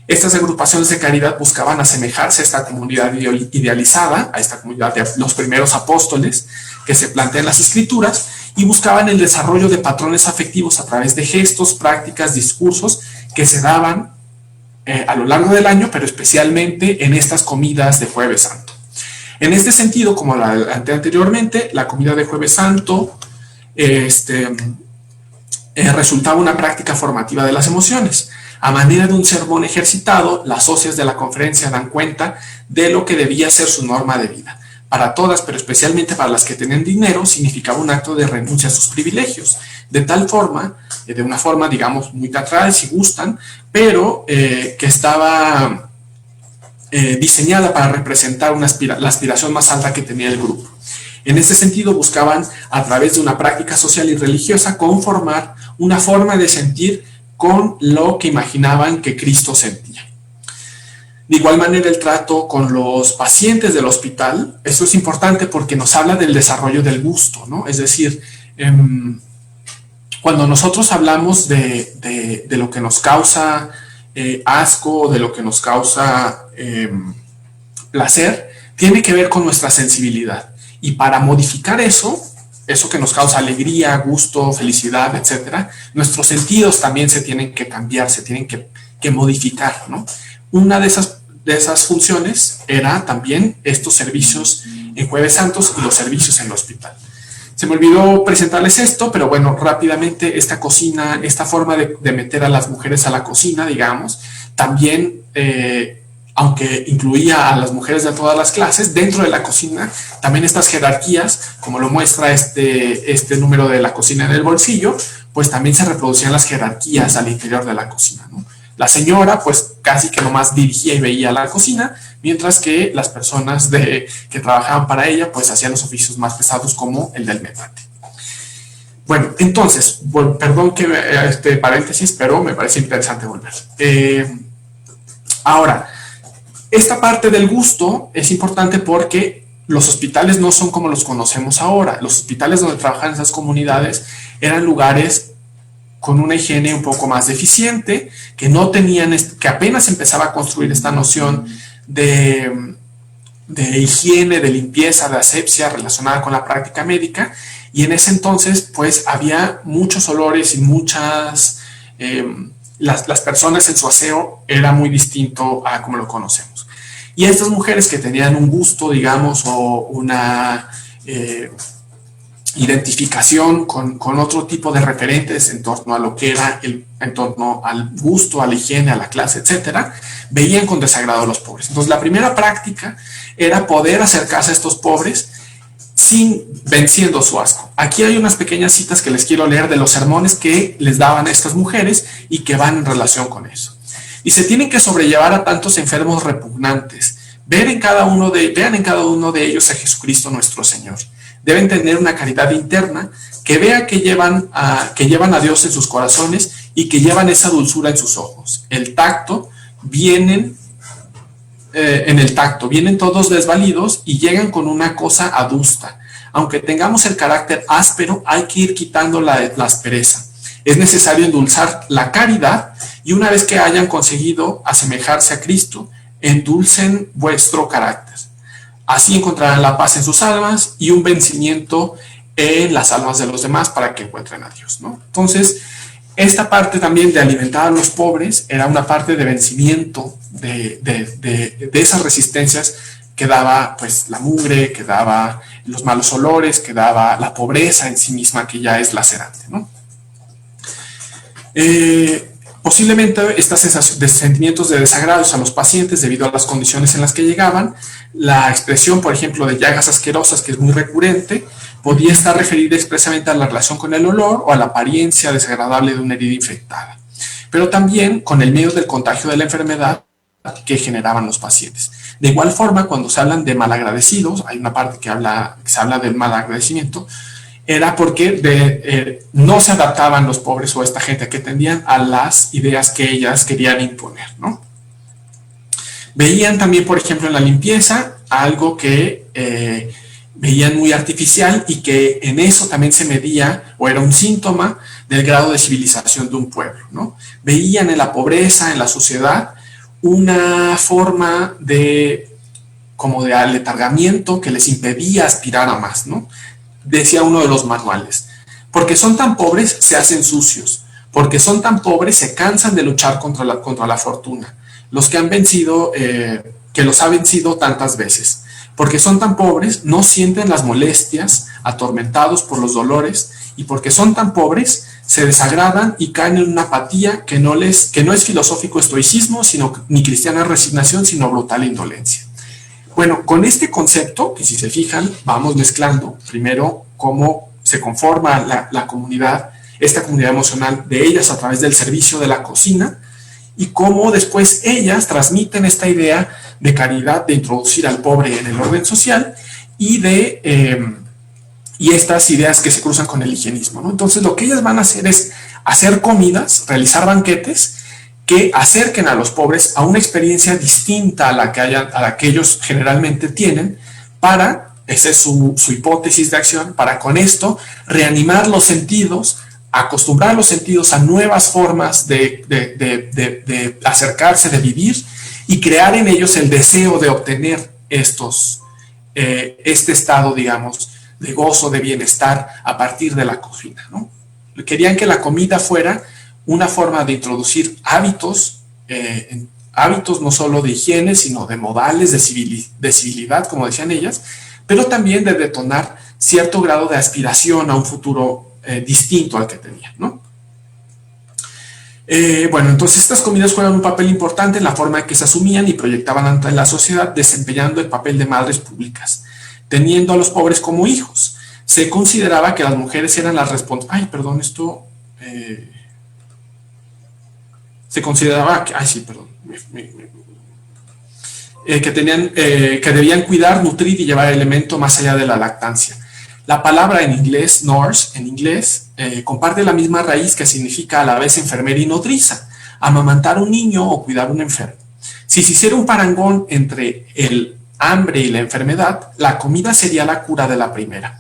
Estas agrupaciones de caridad buscaban asemejarse a esta comunidad idealizada, a esta comunidad de los primeros apóstoles que se plantean en las Escrituras, y buscaban el desarrollo de patrones afectivos a través de gestos, prácticas, discursos que se daban a lo largo del año, pero especialmente en estas comidas de Jueves Santo. En este sentido, como la anteriormente, la comida de Jueves Santo resultaba una práctica formativa de las emociones. A manera de un sermón ejercitado, las socias de la conferencia dan cuenta de lo que debía ser su norma de vida. Para todas, pero especialmente para las que tenían dinero, significaba un acto de renuncia a sus privilegios. De tal forma, de una forma, digamos, muy teatral, si gustan, pero que estaba diseñada para representar la aspiración más alta que tenía el grupo. En este sentido, buscaban, a través de una práctica social y religiosa, conformar una forma de sentir con lo que imaginaban que Cristo sentía. De igual manera, el trato con los pacientes del hospital, eso es importante porque nos habla del desarrollo del gusto, ¿no? Es decir, cuando nosotros hablamos de lo que nos causa asco, de lo que nos causa placer, tiene que ver con nuestra sensibilidad. Y para modificar eso que nos causa alegría, gusto, felicidad, etcétera, nuestros sentidos también se tienen que cambiar, se tienen que modificar, ¿no? Una de esas funciones era también estos servicios en Jueves Santos y los servicios en el hospital. Se me olvidó presentarles esto, pero bueno, rápidamente esta cocina, esta forma de meter a las mujeres a la cocina, digamos, también, aunque incluía a las mujeres de todas las clases, dentro de la cocina, también estas jerarquías, como lo muestra este número de la cocina en el bolsillo, pues también se reproducían las jerarquías al interior de la cocina, ¿no? La señora, pues casi que nomás dirigía y veía la cocina, mientras que las personas que trabajaban para ella, pues hacían los oficios más pesados como el del metate. Bueno, entonces, perdón que este paréntesis, pero me parece interesante volver. Ahora, esta parte del gusto es importante porque los hospitales no son como los conocemos ahora. Los hospitales donde trabajan esas comunidades eran lugares con una higiene un poco más deficiente, que no tenían, que apenas empezaba a construir esta noción de higiene, de limpieza, de asepsia relacionada con la práctica médica, y en ese entonces pues había muchos olores y muchas, las personas en su aseo era muy distinto a como lo conocemos. Y estas mujeres que tenían un gusto, digamos, o una identificación con otro tipo de referentes en torno a lo que era en torno al gusto, a la higiene, a la clase, etcétera, veían con desagrado a los pobres. Entonces, la primera práctica era poder acercarse a estos pobres venciendo su asco. Aquí hay unas pequeñas citas que les quiero leer de los sermones que les daban a estas mujeres y que van en relación con eso. Y se tienen que sobrellevar a tantos enfermos repugnantes. Vean en cada uno de ellos a Jesucristo nuestro Señor. deben tener una caridad interna que vea que llevan a Dios en sus corazones y que llevan esa dulzura en sus ojos. El tacto, vienen todos desvalidos y llegan con una cosa adusta. Aunque tengamos el carácter áspero, hay que ir quitando la aspereza. Es necesario endulzar la caridad, y una vez que hayan conseguido asemejarse a Cristo, endulcen vuestro carácter. Así encontrarán la paz en sus almas y un vencimiento en las almas de los demás para que encuentren a Dios, ¿no? Entonces, esta parte también de alimentar a los pobres era una parte de vencimiento de esas resistencias que daba pues la mugre, que daba los malos olores, que daba la pobreza en sí misma, que ya es lacerante, ¿no? Posiblemente estas sentimientos de desagrados a los pacientes debido a las condiciones en las que llegaban, la expresión, por ejemplo, de llagas asquerosas, que es muy recurrente, podía estar referida expresamente a la relación con el olor o a la apariencia desagradable de una herida infectada, pero también con el miedo del contagio de la enfermedad que generaban los pacientes. De igual forma, cuando se hablan de malagradecidos, hay una parte que se habla del malagradecimiento, era porque no se adaptaban los pobres o esta gente que tendían a las ideas que ellas querían imponer, ¿no? Veían también, por ejemplo, en la limpieza algo que veían muy artificial y que en eso también se medía o era un síntoma del grado de civilización de un pueblo, ¿no? Veían en la pobreza, en la sociedad, una forma como de aletargamiento que les impedía aspirar a más, ¿no? Decía uno de los manuales, porque son tan pobres se hacen sucios, porque son tan pobres se cansan de luchar contra la fortuna, los que han vencido, que los ha vencido tantas veces, porque son tan pobres no sienten las molestias, atormentados por los dolores, y porque son tan pobres se desagradan y caen en una apatía que no es filosófico estoicismo, ni cristiana resignación, sino brutal indolencia. Bueno, con este concepto, que si se fijan, vamos mezclando primero cómo se conforma la comunidad, esta comunidad emocional de ellas a través del servicio de la cocina, y cómo después ellas transmiten esta idea de caridad, de introducir al pobre en el orden social, y estas ideas que se cruzan con el higienismo, ¿no? Entonces lo que ellas van a hacer es hacer comidas, realizar banquetes, que acerquen a los pobres a una experiencia distinta a la que ellos generalmente tienen, esa es su hipótesis de acción, para con esto reanimar los sentidos, acostumbrar los sentidos a nuevas formas de acercarse, de vivir, y crear en ellos el deseo de obtener este estado, digamos, de gozo, de bienestar a partir de la cocina, ¿no? Querían que la comida fuera una forma de introducir hábitos no solo de higiene, sino de modales, de civilidad, como decían ellas, pero también de detonar cierto grado de aspiración a un futuro distinto al que tenían, ¿no? Bueno, entonces estas comidas juegan un papel importante en la forma en que se asumían y proyectaban ante la sociedad, desempeñando el papel de madres públicas, teniendo a los pobres como hijos. Se consideraba que las mujeres eran las responsables. Se consideraba que, que debían cuidar, nutrir y llevar el alimento más allá de la lactancia. La palabra en inglés, nurse, comparte la misma raíz que significa a la vez enfermera y nodriza, amamantar un niño o cuidar un enfermo. Si se hiciera un parangón entre el hambre y la enfermedad, la comida sería la cura de la primera.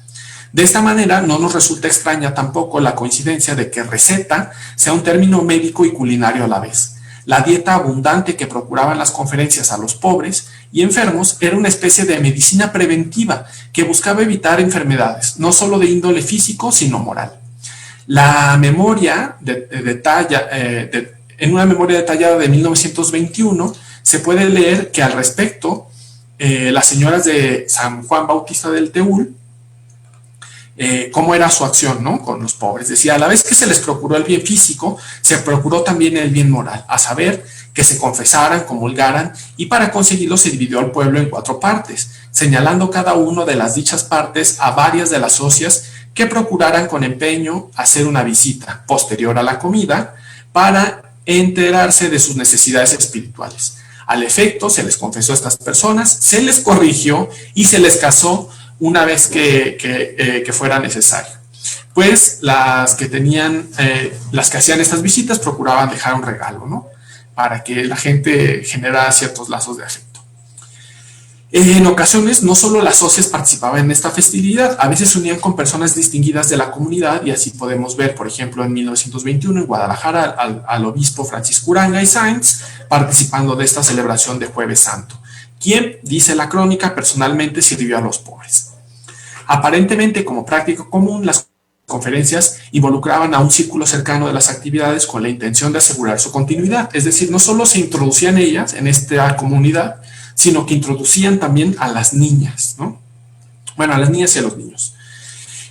De esta manera, no nos resulta extraña tampoco la coincidencia de que receta sea un término médico y culinario a la vez. La dieta abundante que procuraban las conferencias a los pobres y enfermos era una especie de medicina preventiva que buscaba evitar enfermedades, no solo de índole físico, sino moral. La memoria en una memoria detallada de 1921 se puede leer que al respecto, las señoras de San Juan Bautista del Teúl, cómo era su acción, ¿no?, con los pobres. Decía, a la vez que se les procuró el bien físico, se procuró también el bien moral, a saber, que se confesaran, comulgaran, y para conseguirlo se dividió al pueblo en 4 partes, señalando cada uno de las dichas partes a varias de las socias que procuraran con empeño hacer una visita posterior a la comida para enterarse de sus necesidades espirituales. Al efecto, se les confesó a estas personas, se les corrigió y se les casó una vez que fuera necesario. Pues las que hacían estas visitas procuraban dejar un regalo, ¿no? Para que la gente generara ciertos lazos de afecto. En ocasiones, no solo las socias participaban en esta festividad, a veces se unían con personas distinguidas de la comunidad, y así podemos ver, por ejemplo, en 1921 en Guadalajara al obispo Francisco Uranga y Sáenz participando de esta celebración de Jueves Santo, quien, dice la crónica, personalmente sirvió a los pobres. Aparentemente, como práctica común, las conferencias involucraban a un círculo cercano de las actividades con la intención de asegurar su continuidad, es decir, no solo se introducían ellas en esta comunidad, sino que introducían también a las niñas, ¿no? Bueno, a las niñas y a los niños.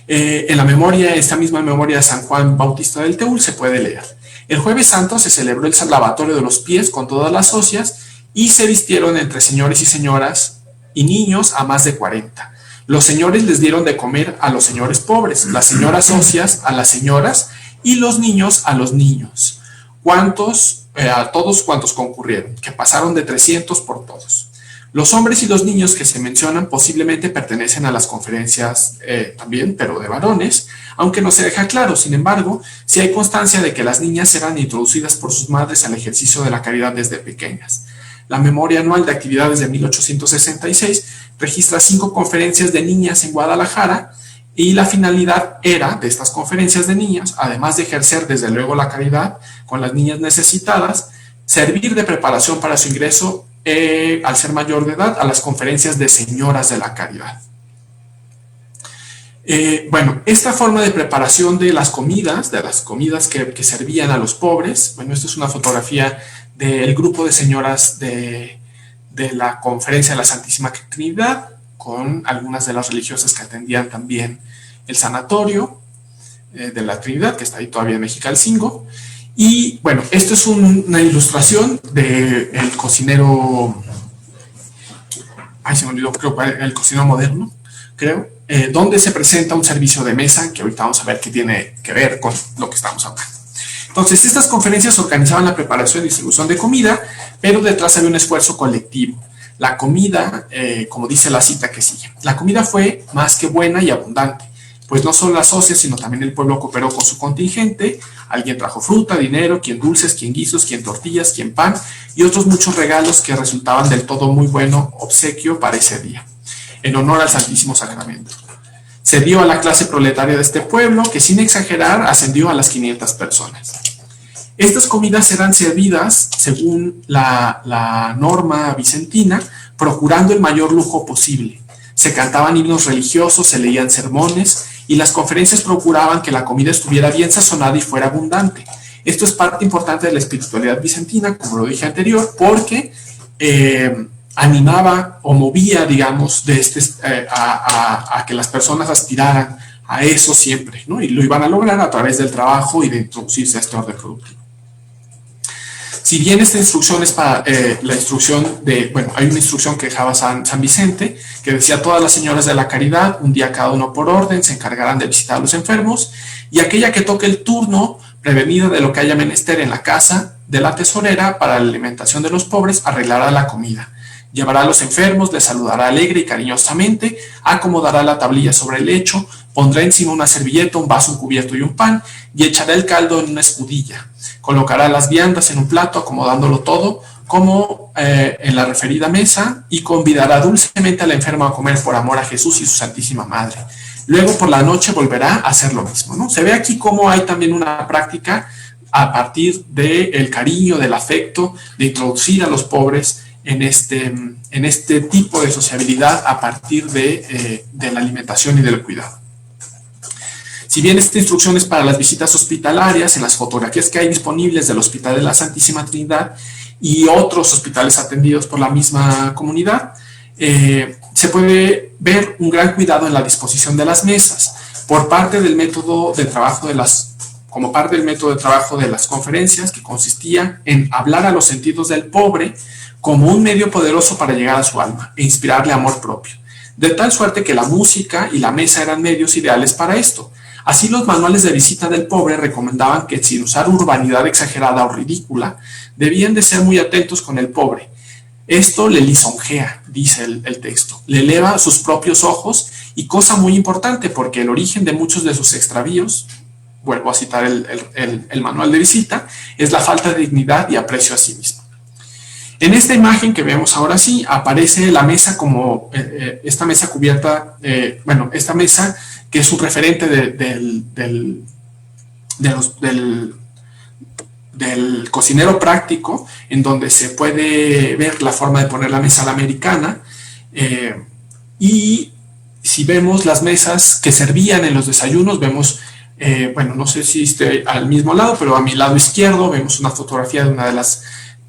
En la memoria, esta misma memoria de San Juan Bautista del Teúl se puede leer. El Jueves Santo se celebró el lavatorio de los pies con todas las socias y se vistieron entre señores y señoras y niños a más de 40. Los señores les dieron de comer a los señores pobres, las señoras socias a las señoras y los niños a los niños. A todos cuantos concurrieron, que pasaron de 300 por todos. Los hombres y los niños que se mencionan posiblemente pertenecen a las conferencias también, pero de varones, aunque no se deja claro. Sin embargo, sí hay constancia de que las niñas eran introducidas por sus madres al ejercicio de la caridad desde pequeñas. La memoria anual de actividades de 1866 registra 5 conferencias de niñas en Guadalajara, y la finalidad era de estas conferencias de niñas, además de ejercer desde luego la caridad con las niñas necesitadas, servir de preparación para su ingreso al ser mayor de edad a las conferencias de señoras de la caridad. Bueno, esta forma de preparación de las comidas que servían a los pobres, bueno, esta es una fotografía del grupo de señoras de la conferencia de la Santísima Trinidad, con algunas de las religiosas que atendían también el sanatorio de la Trinidad, que está ahí todavía en Mexicalcingo. Y bueno, esto es una ilustración del cocinero, se me olvidó, creo que el cocinero moderno, donde se presenta un servicio de mesa, que ahorita vamos a ver qué tiene que ver con lo que estamos hablando. Entonces, estas conferencias organizaban la preparación y distribución de comida, pero detrás había un esfuerzo colectivo. La comida, como dice la cita que sigue, la comida fue más que buena y abundante, pues no solo las socias, sino también el pueblo cooperó con su contingente. Alguien trajo fruta, dinero, quien dulces, quien guisos, quien tortillas, quien pan y otros muchos regalos que resultaban del todo muy bueno obsequio para ese día, en honor al Santísimo Sacramento. Se dio a la clase proletaria de este pueblo, que sin exagerar ascendió a las 500 personas. Estas comidas eran servidas según la norma vicentina, procurando el mayor lujo posible. Se cantaban himnos religiosos, se leían sermones y las conferencias procuraban que la comida estuviera bien sazonada y fuera abundante. Esto es parte importante de la espiritualidad vicentina, como lo dije anterior, porque animaba o movía, digamos, a que las personas aspiraran a eso siempre, ¿no? Y lo iban a lograr a través del trabajo y de introducirse a este orden productivo. Si bien esta instrucción es para la instrucción hay una instrucción que dejaba San Vicente, que decía: todas las señoras de la caridad, un día cada uno por orden, se encargarán de visitar a los enfermos, y aquella que toque el turno, prevenida de lo que haya menester en la casa de la tesorera para la alimentación de los pobres, arreglará la comida. Llevará a los enfermos, les saludará alegre y cariñosamente, acomodará la tablilla sobre el lecho, pondrá encima una servilleta, un vaso, un cubierto y un pan, y echará el caldo en una escudilla. Colocará las viandas en un plato, acomodándolo todo, como en la referida mesa, y convidará dulcemente al enfermo a comer por amor a Jesús y su Santísima Madre. Luego por la noche volverá a hacer lo mismo, ¿no? Se ve aquí cómo hay también una práctica a partir del cariño, del afecto, de introducir a los pobres en este tipo de sociabilidad a partir de la alimentación y del cuidado. Si bien esta instrucción es para las visitas hospitalarias, en las fotografías que hay disponibles del Hospital de la Santísima Trinidad y otros hospitales atendidos por la misma comunidad, se puede ver un gran cuidado en la disposición de las mesas por parte del método de trabajo como parte del método de trabajo de las conferencias, que consistía en hablar a los sentidos del pobre como un medio poderoso para llegar a su alma e inspirarle amor propio, de tal suerte que la música y la mesa eran medios ideales para esto. Así, los manuales de visita del pobre recomendaban que, sin usar urbanidad exagerada o ridícula, debían de ser muy atentos con el pobre. Esto le lisonjea, dice el texto, le eleva sus propios ojos Y cosa muy importante, porque el origen de muchos de sus extravíos, vuelvo a citar el manual de visita, es la falta de dignidad y aprecio a sí mismo. En esta imagen que vemos ahora sí, aparece la mesa como esta mesa cubierta, esta mesa que es un referente del cocinero práctico, en donde se puede ver la forma de poner la mesa a la americana, y si vemos las mesas que servían en los desayunos, vemos, no sé si esté al mismo lado, pero a mi lado izquierdo vemos una fotografía de una de las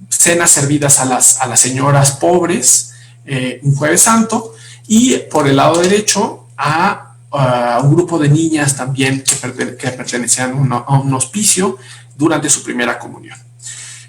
cenas servidas a las señoras pobres, un Jueves Santo, y por el lado derecho a un grupo de niñas también que pertenecían a un hospicio durante su primera comunión.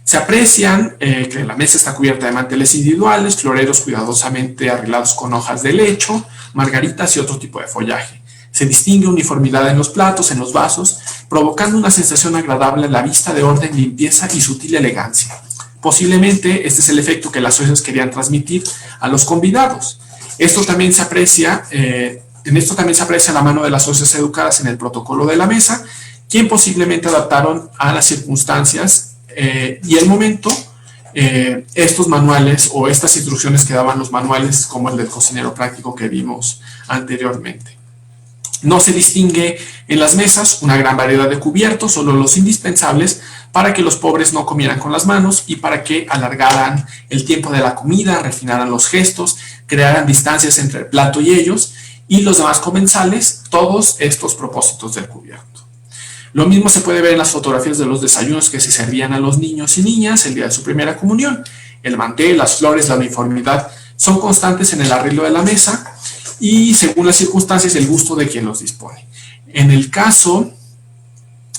Se aprecian que la mesa está cubierta de manteles individuales, floreros cuidadosamente arreglados con hojas de helecho, margaritas y otro tipo de follaje. Se distingue uniformidad en los platos, en los vasos, provocando una sensación agradable a la vista de orden, limpieza y sutil elegancia. Posiblemente este es el efecto que las socias querían transmitir a los convidados. Esto también se aprecia, en esto también se aprecia la mano de las socias educadas en el protocolo de la mesa, quien posiblemente adaptaron a las circunstancias y el momento estos manuales o estas instrucciones que daban los manuales, como el del cocinero práctico que vimos anteriormente. No se distingue en las mesas una gran variedad de cubiertos, solo los indispensables para que los pobres no comieran con las manos y para que alargaran el tiempo de la comida, refinaran los gestos, crearan distancias entre el plato y ellos, y los demás comensales, todos estos propósitos del cubierto. Lo mismo se puede ver en las fotografías de los desayunos que se servían a los niños y niñas el día de su primera comunión. El mantel, las flores, la uniformidad son constantes en el arreglo de la mesa y según las circunstancias el gusto de quien los dispone. En el caso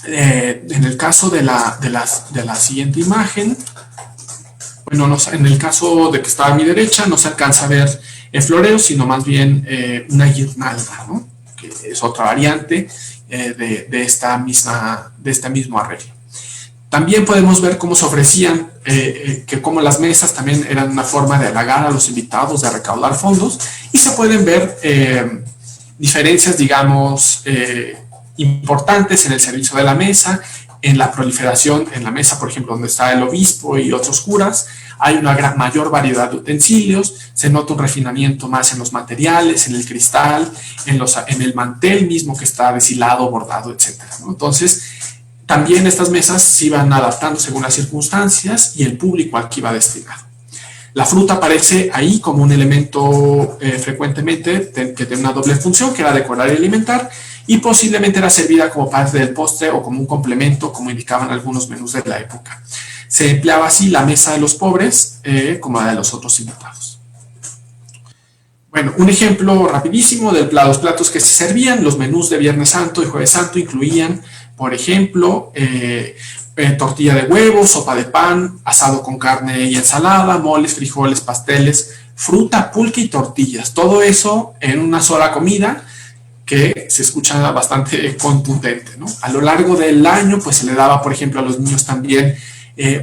de la siguiente imagen, en el caso de que está a mi derecha no se alcanza a ver el floreo, sino más bien una guirnalda, ¿no? Que es otra variante de este mismo arreglo. También podemos ver cómo se ofrecían, que como las mesas también eran una forma de halagar a los invitados, de recaudar fondos, y se pueden ver diferencias, digamos, importantes en el servicio de la mesa, en la proliferación en la mesa, por ejemplo, donde está el obispo y otros curas. Hay una mayor variedad de utensilios, se nota un refinamiento más en los materiales, en el cristal, en el mantel mismo que está deshilado, bordado, etc., ¿no? Entonces, también estas mesas se iban adaptando según las circunstancias y el público al que iba destinado. La fruta aparece ahí como un elemento frecuentemente que tiene una doble función, que era decorar y alimentar, y posiblemente era servida como parte del postre o como un complemento, como indicaban algunos menús de la época. Se empleaba así la mesa de los pobres como la de los otros invitados. Bueno, un ejemplo rapidísimo de los platos que se servían. Los menús de Viernes Santo y Jueves Santo incluían, por ejemplo, tortilla de huevo, sopa de pan, asado con carne y ensalada, moles, frijoles, pasteles, fruta, pulque y tortillas. Todo eso en una sola comida que se escucha bastante contundente, ¿no? A lo largo del año, pues se le daba, por ejemplo, a los niños también,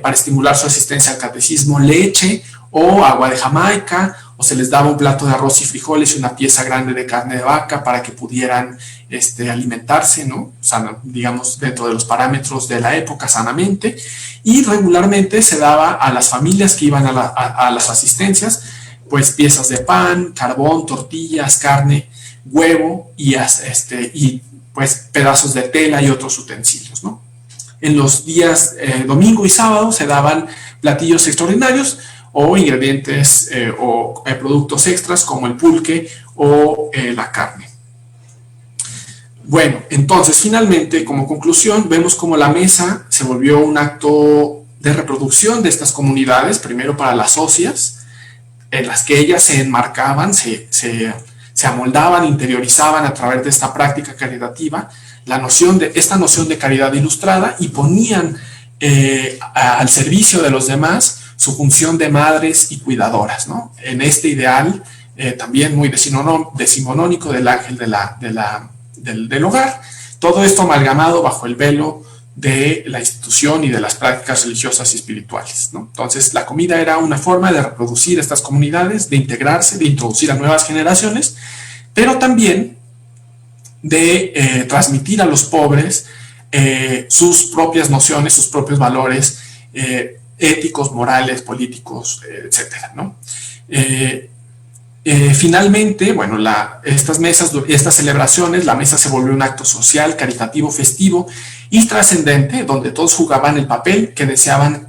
para estimular su asistencia al catecismo, leche o agua de Jamaica, o se les daba un plato de arroz y frijoles y una pieza grande de carne de vaca para que pudieran alimentarse, ¿no? Digamos, dentro de los parámetros de la época, sanamente. Y regularmente se daba a las familias que iban a las asistencias, pues piezas de pan, carbón, tortillas, carne, huevo y pues pedazos de tela y otros utensilios, ¿no? En los días domingo y sábado se daban platillos extraordinarios o ingredientes o productos extras como el pulque o la carne. Bueno, entonces finalmente, como conclusión, vemos cómo la mesa se volvió un acto de reproducción de estas comunidades, primero para las socias, en las que ellas se enmarcaban, se amoldaban, interiorizaban a través de esta práctica caritativa esta noción de caridad ilustrada y ponían al servicio de los demás su función de madres y cuidadoras, ¿no? En este ideal también muy decimonónico del ángel del hogar. Todo esto amalgamado bajo el velo de la institución y de las prácticas religiosas y espirituales, ¿no? Entonces, la comida era una forma de reproducir estas comunidades, de integrarse, de introducir a nuevas generaciones pero también de transmitir a los pobres sus propias nociones, sus propios valores éticos, morales, políticos, etcétera, ¿no? Finalmente, bueno, estas celebraciones, la mesa se volvió un acto social, caritativo, festivo y trascendente, donde todos jugaban el papel que deseaban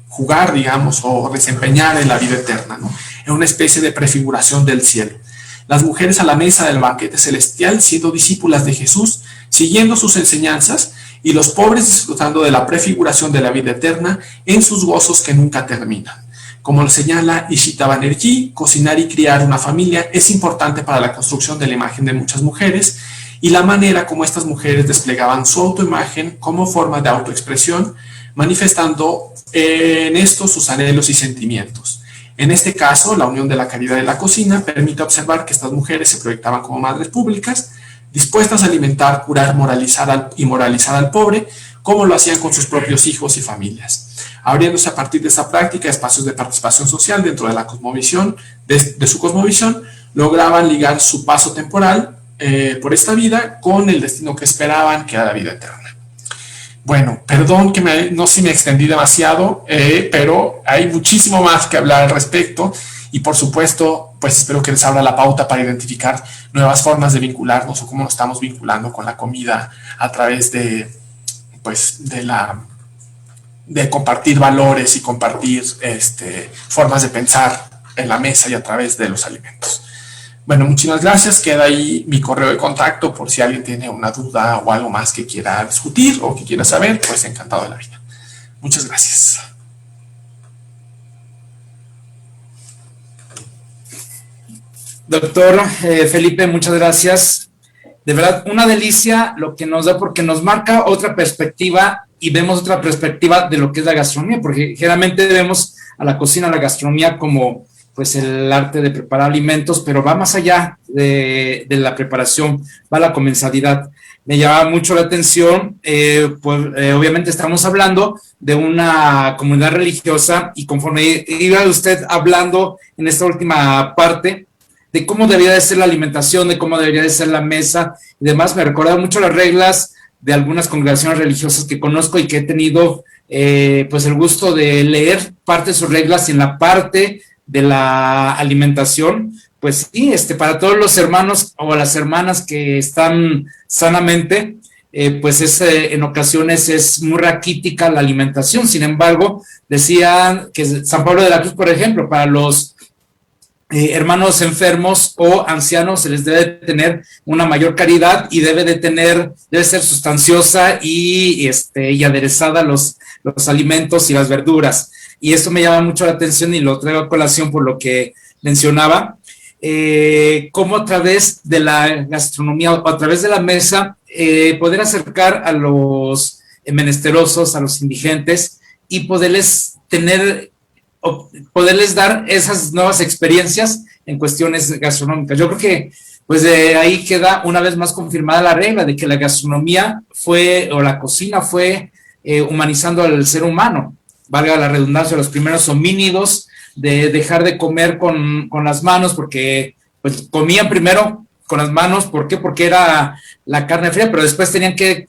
jugar, digamos, o desempeñar en la vida eterna, ¿no? En una especie de prefiguración del cielo. Las mujeres a la mesa del banquete celestial siendo discípulas de Jesús, siguiendo sus enseñanzas, y los pobres disfrutando de la prefiguración de la vida eterna en sus gozos que nunca terminan. Como lo señala Ishita Banerjee, cocinar y criar una familia es importante para la construcción de la imagen de muchas mujeres y la manera como estas mujeres desplegaban su autoimagen como forma de autoexpresión, manifestando en esto sus anhelos y sentimientos. En este caso, la unión de la caridad y la cocina permite observar que estas mujeres se proyectaban como madres públicas, dispuestas a alimentar, curar, y moralizar al pobre, como lo hacían con sus propios hijos y familias, abriéndose a partir de esta práctica espacios de participación social dentro de la cosmovisión, de su cosmovisión, lograban ligar su paso temporal por esta vida con el destino que esperaban, que era la vida eterna. Bueno, perdón que no sé si me extendí demasiado, pero hay muchísimo más que hablar al respecto y por supuesto, pues espero que les abra la pauta para identificar nuevas formas de vincularnos o cómo nos estamos vinculando con la comida a través de compartir valores y compartir formas de pensar en la mesa y a través de los alimentos. Bueno, muchísimas gracias. Queda ahí mi correo de contacto por si alguien tiene una duda o algo más que quiera discutir o que quiera saber, pues encantado de la vida. Muchas gracias. Doctor Felipe, muchas gracias. De verdad, una delicia lo que nos da, porque nos marca otra perspectiva y vemos otra perspectiva de lo que es la gastronomía, porque generalmente vemos a la cocina, a la gastronomía como pues el arte de preparar alimentos, pero va más allá de la preparación, va a la comensalidad. Me llama mucho la atención, obviamente estamos hablando de una comunidad religiosa y conforme iba usted hablando en esta última parte de cómo debería de ser la alimentación, de cómo debería de ser la mesa y demás, me recordaba mucho las reglas de algunas congregaciones religiosas que conozco y que he tenido pues el gusto de leer parte de sus reglas en la parte de la alimentación. Pues sí, para todos los hermanos o las hermanas que están sanamente, pues en ocasiones es muy raquítica la alimentación. Sin embargo, decían que San Pablo de la Cruz, por ejemplo, para los hermanos enfermos o ancianos se les debe tener una mayor caridad y debe ser sustanciosa y aderezada los alimentos y las verduras. Y esto me llama mucho la atención y lo traigo a colación por lo que mencionaba, cómo a través de la gastronomía o a través de la mesa poder acercar a los menesterosos, a los indigentes y poderles dar esas nuevas experiencias en cuestiones gastronómicas. Yo creo que pues de ahí queda una vez más confirmada la regla de que la gastronomía la cocina fue humanizando al ser humano, valga la redundancia, los primeros homínidos, de dejar de comer con las manos, porque pues comían primero con las manos. ¿Por qué? Porque era la carne fría, pero después tenían que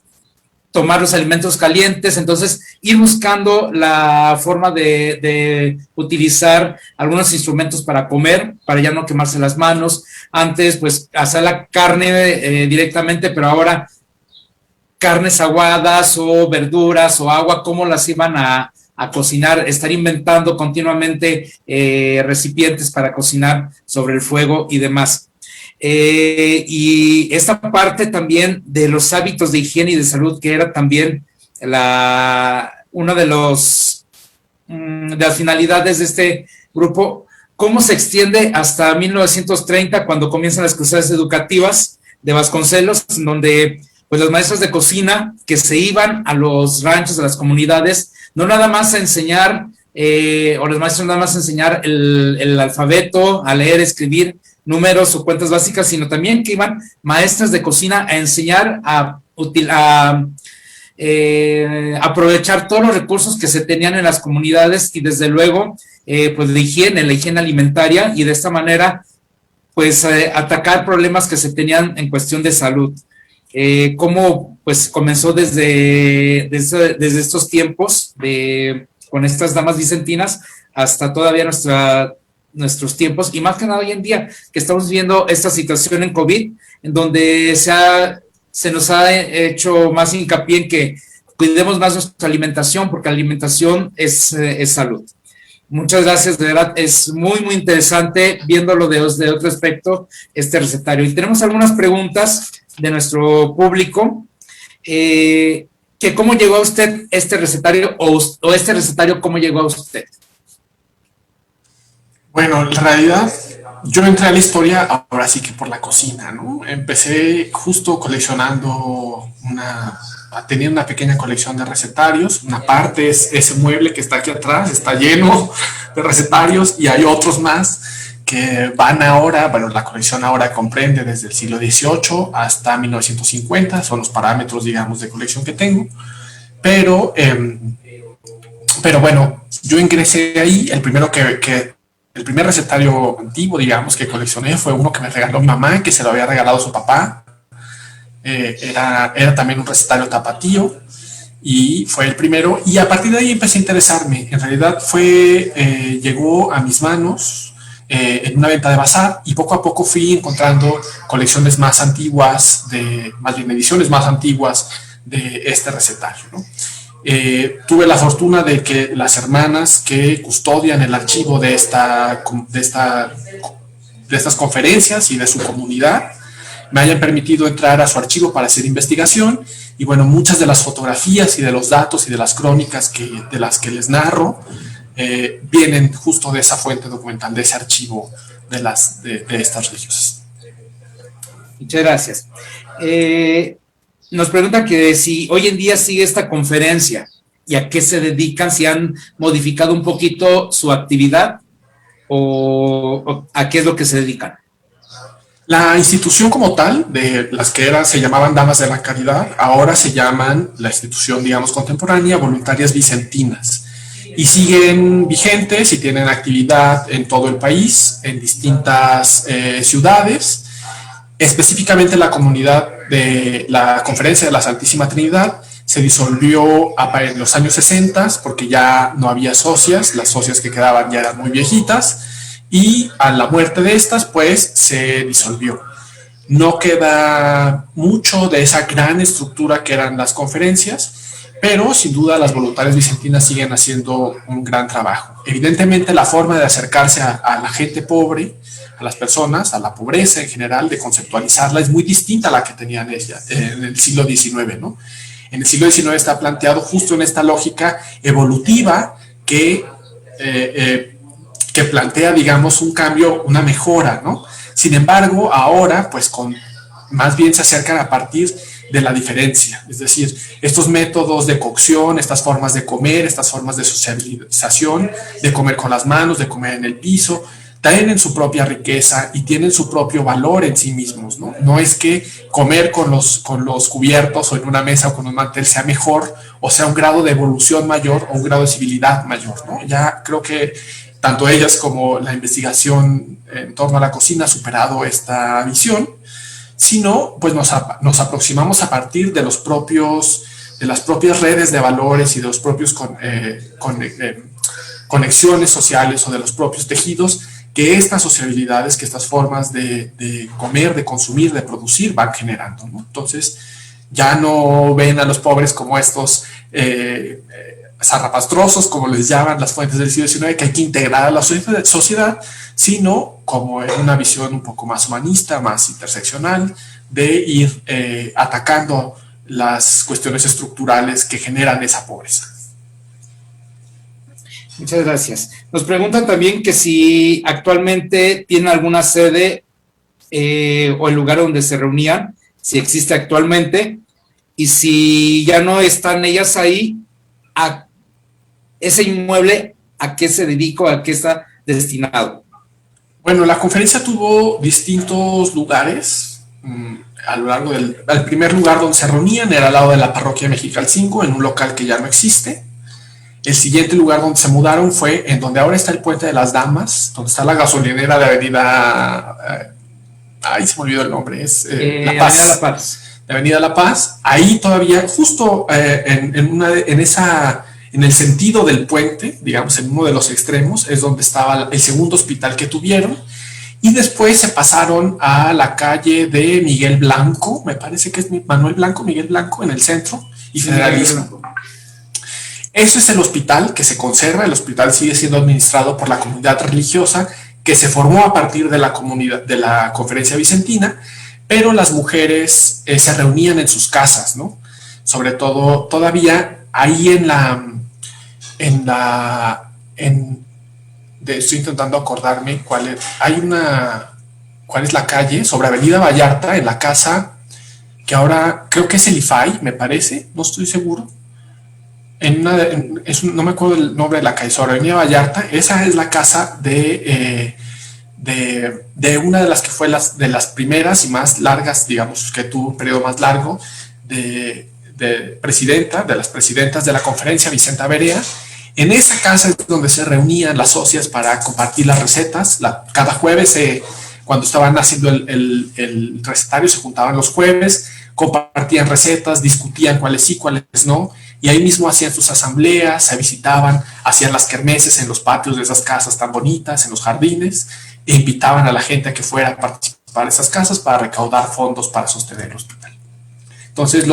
tomar los alimentos calientes, entonces ir buscando la forma de utilizar algunos instrumentos para comer, para ya no quemarse las manos. Antes pues hacer la carne directamente, pero ahora carnes aguadas o verduras o agua, cómo las iban a cocinar, estar inventando continuamente recipientes para cocinar sobre el fuego y demás. Y esta parte también de los hábitos de higiene y de salud, que era también una de las finalidades de este grupo, cómo se extiende hasta 1930, cuando comienzan las cruzadas educativas de Vasconcelos, donde pues los maestros de cocina que se iban a los ranchos, a las comunidades, no nada más a enseñar, o los maestros nada más a enseñar el alfabeto, a leer, escribir, números o cuentas básicas, sino también que iban maestras de cocina a enseñar a aprovechar todos los recursos que se tenían en las comunidades y desde luego pues la higiene alimentaria, y de esta manera pues atacar problemas que se tenían en cuestión de salud. Cómo pues comenzó desde estos tiempos con estas damas vicentinas hasta todavía nuestros tiempos, y más que nada hoy en día que estamos viendo esta situación en COVID, en donde se nos ha hecho más hincapié en que cuidemos más nuestra alimentación, porque la alimentación es salud. Muchas gracias, de verdad, es muy, muy interesante viéndolo de otro aspecto, este recetario. Y tenemos algunas preguntas de nuestro público, que cómo llegó a usted este recetario, o este recetario, cómo llegó a usted. Bueno, en realidad yo entré a la historia ahora sí que por la cocina, ¿no? Empecé justo coleccionando tenía una pequeña colección de recetarios. Una parte es ese mueble que está aquí atrás, está lleno de recetarios, y hay otros más que van ahora, bueno, la colección ahora comprende desde el siglo XVIII hasta 1950, son los parámetros, digamos, de colección que tengo, pero bueno, yo ingresé ahí, el primer recetario antiguo, digamos, que coleccioné fue uno que me regaló mi mamá, que se lo había regalado su papá. Era también un recetario tapatío, y fue el primero, y a partir de ahí empecé a interesarme. En realidad llegó a mis manos en una venta de bazar, y poco a poco fui encontrando colecciones más antiguas, más bien ediciones más antiguas de este recetario, ¿no? Tuve la fortuna de que las hermanas que custodian el archivo de estas conferencias y de su comunidad me hayan permitido entrar a su archivo para hacer investigación, y bueno, muchas de las fotografías y de los datos y de las crónicas de las que les narro vienen justo de esa fuente documental, de ese archivo de estas religiosas. Muchas gracias. Nos pregunta que si hoy en día sigue esta conferencia y a qué se dedican, si han modificado un poquito su actividad o a qué es lo que se dedican. La institución como tal, de las que se llamaban Damas de la Caridad, ahora se llaman la institución, digamos, contemporánea, Voluntarias Vicentinas, y siguen vigentes y tienen actividad en todo el país, en distintas ciudades. Específicamente la comunidad de la Conferencia de la Santísima Trinidad se disolvió en los años 60 porque ya no había socias, las socias que quedaban ya eran muy viejitas, y a la muerte de estas pues se disolvió. No queda mucho de esa gran estructura que eran las conferencias, pero sin duda las voluntarias vicentinas siguen haciendo un gran trabajo. Evidentemente la forma de acercarse a la gente pobre, a las personas, a la pobreza en general, de conceptualizarla, es muy distinta a la que tenían ellas en el siglo XIX, ¿no? En el siglo XIX está planteado justo en esta lógica evolutiva que plantea, digamos, un cambio, una mejora, ¿no? Sin embargo, ahora, pues más bien se acercan a partir de la diferencia, es decir, estos métodos de cocción, estas formas de comer, estas formas de socialización, de comer con las manos, de comer en el piso, tienen su propia riqueza y tienen su propio valor en sí mismos, ¿no? No es que comer con los cubiertos o en una mesa o con un mantel sea mejor, o sea un grado de evolución mayor o un grado de civilidad mayor, ¿no? Ya creo que tanto ellas como la investigación en torno a la cocina ha superado esta visión, sino pues nos aproximamos a partir de las propias redes de valores y de los propios conexiones sociales o de los propios tejidos que estas sociabilidades, que estas formas de comer, de consumir, de producir van generando, ¿no? Entonces ya no ven a los pobres como estos zarrapastrosos, como les llaman las fuentes del siglo XIX, que hay que integrar a la sociedad, sino como en una visión un poco más humanista, más interseccional, de ir atacando las cuestiones estructurales que generan esa pobreza. Muchas gracias. Nos preguntan también que si actualmente tienen alguna sede o el lugar donde se reunían, si existe actualmente, y si ya no están ellas ahí, a ese inmueble, ¿a qué se dedica o a qué está destinado? Bueno, la conferencia tuvo distintos lugares a lo largo el primer lugar donde se reunían era al lado de la parroquia Mexicalcingo, en un local que ya no existe. El siguiente lugar donde se mudaron fue en donde ahora está el Puente de las Damas, donde está la gasolinera de Avenida Ay, se me olvidó el nombre, es La Avenida Paz. La Paz. De Avenida La Paz, ahí todavía, justo en el sentido del puente, digamos, en uno de los extremos, es donde estaba el segundo hospital que tuvieron, y después se pasaron a la calle de Miguel Blanco, me parece que es Manuel Blanco, Miguel Blanco, en el centro, y Federalismo. Ese es el hospital que se conserva, el hospital sigue siendo administrado por la comunidad religiosa, que se formó a partir de la comunidad, de la Conferencia Vicentina, pero las mujeres se reunían en sus casas, ¿no? Sobre todo, todavía ahí estoy intentando acordarme cuál es la calle, sobre Avenida Vallarta, en la casa, que ahora creo que es el IFAI, me parece, no estoy seguro. No me acuerdo el nombre de la calle, sobre Avenida Vallarta, esa es la casa de una de las que fue de las primeras y más largas, digamos, que tuvo un periodo más largo, de las presidentas de la conferencia, Vicenta Berea. En esa casa es donde se reunían las socias para compartir las recetas. Cada jueves, cuando estaban haciendo el recetario, se juntaban los jueves, compartían recetas, discutían cuáles sí, cuáles no, y ahí mismo hacían sus asambleas, se visitaban, hacían las kermeses en los patios de esas casas tan bonitas, en los jardines, e invitaban a la gente a que fuera a participar en esas casas para recaudar fondos para sostener el hospital. Entonces,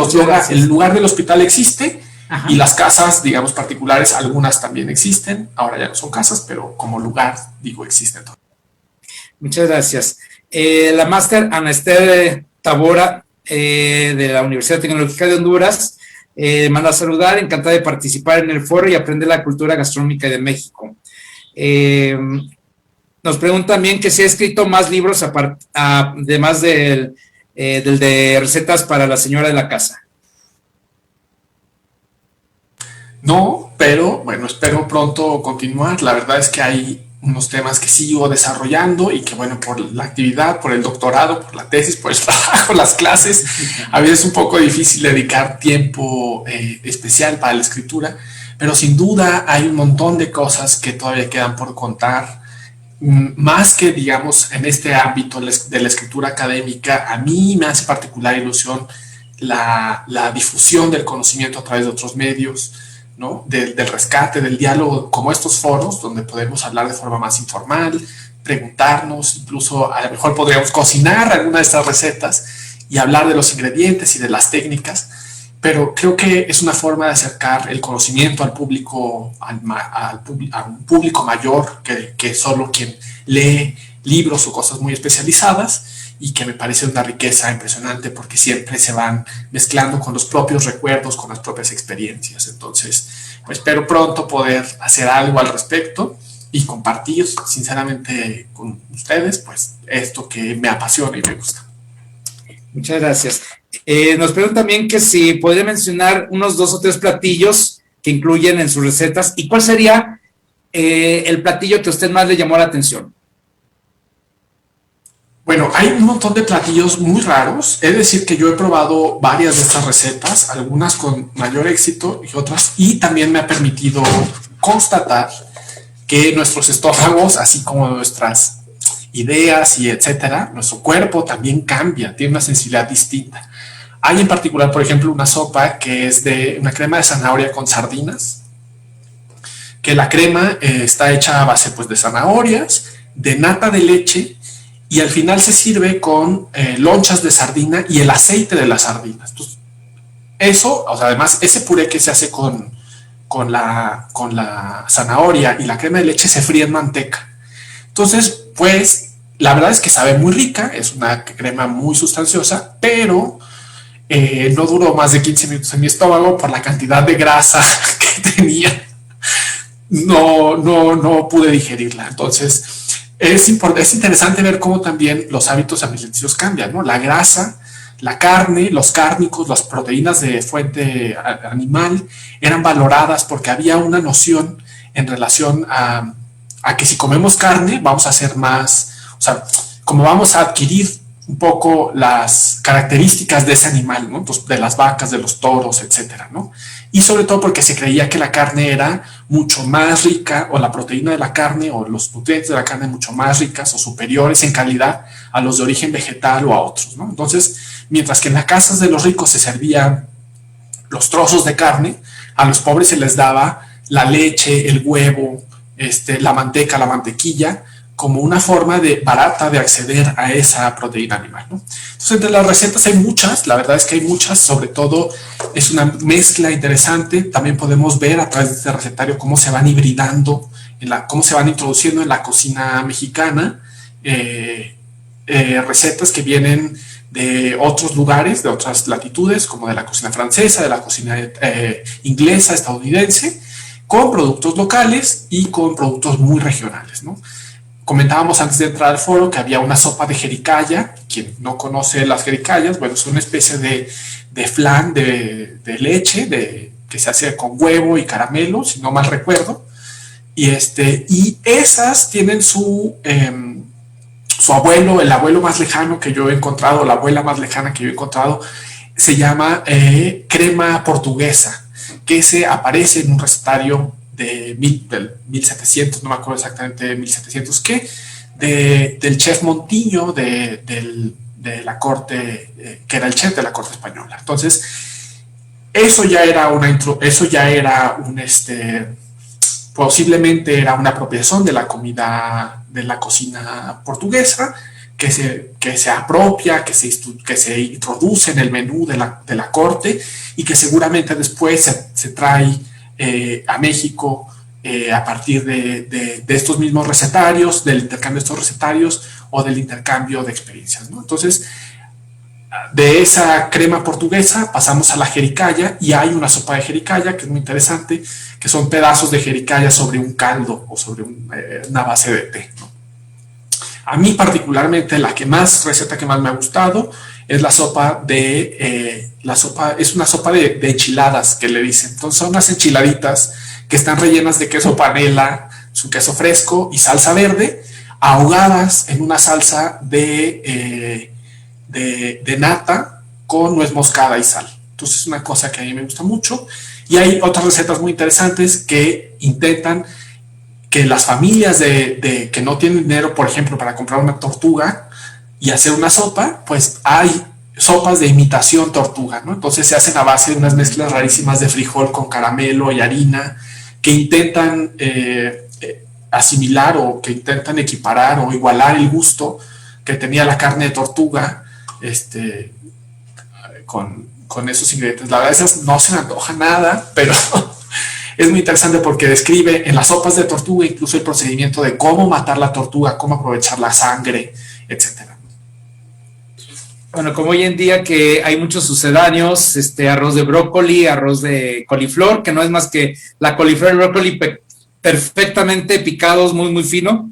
el lugar del hospital existe. Ajá. Y las casas, digamos, particulares, algunas también existen. Ahora ya no son casas, pero como lugar, digo, existen. Muchas gracias. La máster Ana Esther Tabora, de la Universidad Tecnológica de Honduras, manda a saludar, encantada de participar en el foro y aprender la cultura gastronómica de México. Nos pregunta también que si ha escrito más libros, además del de recetas para la señora de la casa. No, pero bueno, espero pronto continuar. La verdad es que hay unos temas que sigo desarrollando y que, bueno, por la actividad, por el doctorado, por la tesis, por el trabajo, las clases, a veces es un poco difícil dedicar tiempo especial para la escritura, pero sin duda hay un montón de cosas que todavía quedan por contar. Más que, digamos, en este ámbito de la escritura académica, a mí me hace particular ilusión la difusión del conocimiento a través de otros medios, ¿no? Del rescate, del diálogo, como estos foros donde podemos hablar de forma más informal, preguntarnos, incluso a lo mejor podríamos cocinar alguna de estas recetas y hablar de los ingredientes y de las técnicas, pero creo que es una forma de acercar el conocimiento al público, a un público mayor que solo quien lee libros o cosas muy especializadas, y que me parece una riqueza impresionante porque siempre se van mezclando con los propios recuerdos, con las propias experiencias. Entonces, pues espero pronto poder hacer algo al respecto y compartir sinceramente con ustedes, pues, esto que me apasiona y me gusta. Muchas gracias. Nos preguntan también que si podría mencionar unos 2 o 3 platillos que incluyen en sus recetas, y cuál sería el platillo que a usted más le llamó la atención. Bueno, hay un montón de platillos muy raros. Es decir, que yo he probado varias de estas recetas, algunas con mayor éxito y otras, y también me ha permitido constatar que nuestros estómagos, así como nuestras ideas y etcétera, nuestro cuerpo también cambia, tiene una sensibilidad distinta. Hay en particular, por ejemplo, una sopa que es de una crema de zanahoria con sardinas, que la crema está hecha a base, pues, de zanahorias, de nata de leche, y al final se sirve con lonchas de sardina y el aceite de las sardinas. Entonces, eso, o sea, además, ese puré que se hace con la zanahoria y la crema de leche se fríe en manteca. Entonces, pues, la verdad es que sabe muy rica, es una crema muy sustanciosa, pero no duró más de 15 minutos en mi estómago por la cantidad de grasa que tenía. No pude digerirla. Entonces, es interesante ver cómo también los hábitos alimenticios cambian, ¿no? La grasa, la carne, los cárnicos, las proteínas de fuente animal eran valoradas porque había una noción en relación a que si comemos carne vamos a hacer más, o sea, como vamos a adquirir un poco las características de ese animal, ¿no? Entonces, de las vacas, de los toros, etcétera, ¿no? Y sobre todo porque se creía que la carne era mucho más rica, o la proteína de la carne o los nutrientes de la carne mucho más ricas o superiores en calidad a los de origen vegetal o a otros, ¿no? Entonces, mientras que en las casas de los ricos se servían los trozos de carne, a los pobres se les daba la leche, el huevo, la manteca, la mantequilla, como una forma barata de acceder a esa proteína animal, ¿no? Entonces, entre las recetas hay muchas, la verdad es que hay muchas, sobre todo es una mezcla interesante. También podemos ver a través de este recetario cómo se van hibridando, cómo se van introduciendo en la cocina mexicana recetas que vienen de otros lugares, de otras latitudes, como de la cocina francesa, de la cocina inglesa, estadounidense, con productos locales y con productos muy regionales, ¿no? Comentábamos antes de entrar al foro que había una sopa de jericaya. Quien no conoce las jericayas, bueno, es una especie de flan de leche que se hace con huevo y caramelo, si no mal recuerdo. Y esas tienen su abuelo, el abuelo más lejano que yo he encontrado, la abuela más lejana que yo he encontrado, se llama crema portuguesa, que se aparece en un recetario del 1700, no me acuerdo exactamente de 1700 qué, del chef Montiño de la corte, que era el chef de la corte española. Entonces, eso ya era posiblemente era una apropiación de la comida, de la cocina portuguesa, que se apropia, que se introduce en el menú de la corte y que seguramente después se trae a México a partir de estos mismos recetarios, del intercambio de estos recetarios o del intercambio de experiencias, ¿no? Entonces, de esa crema portuguesa pasamos a la jericaya y hay una sopa de jericaya que es muy interesante, que son pedazos de jericaya sobre un caldo o sobre una base de té, ¿no? A mí particularmente receta que más me ha gustado es la sopa es una sopa de enchiladas que le dicen. Entonces son unas enchiladitas que están rellenas de queso panela, su queso fresco y salsa verde, ahogadas en una salsa de nata con nuez moscada y sal. Entonces es una cosa que a mí me gusta mucho. Y hay otras recetas muy interesantes que intentan que las familias que no tienen dinero, por ejemplo, para comprar una tortuga y hacer una sopa, pues hay sopas de imitación tortuga, ¿no? Entonces se hacen a base de unas mezclas rarísimas de frijol con caramelo y harina que intentan asimilar o que intentan equiparar o igualar el gusto que tenía la carne de tortuga con esos ingredientes. La verdad, esas no se me antoja nada, pero es muy interesante porque describe en las sopas de tortuga incluso el procedimiento de cómo matar la tortuga, cómo aprovechar la sangre, etcétera. Bueno, como hoy en día que hay muchos sucedáneos, arroz de brócoli, arroz de coliflor, que no es más que la coliflor y el brócoli perfectamente picados, muy, muy fino.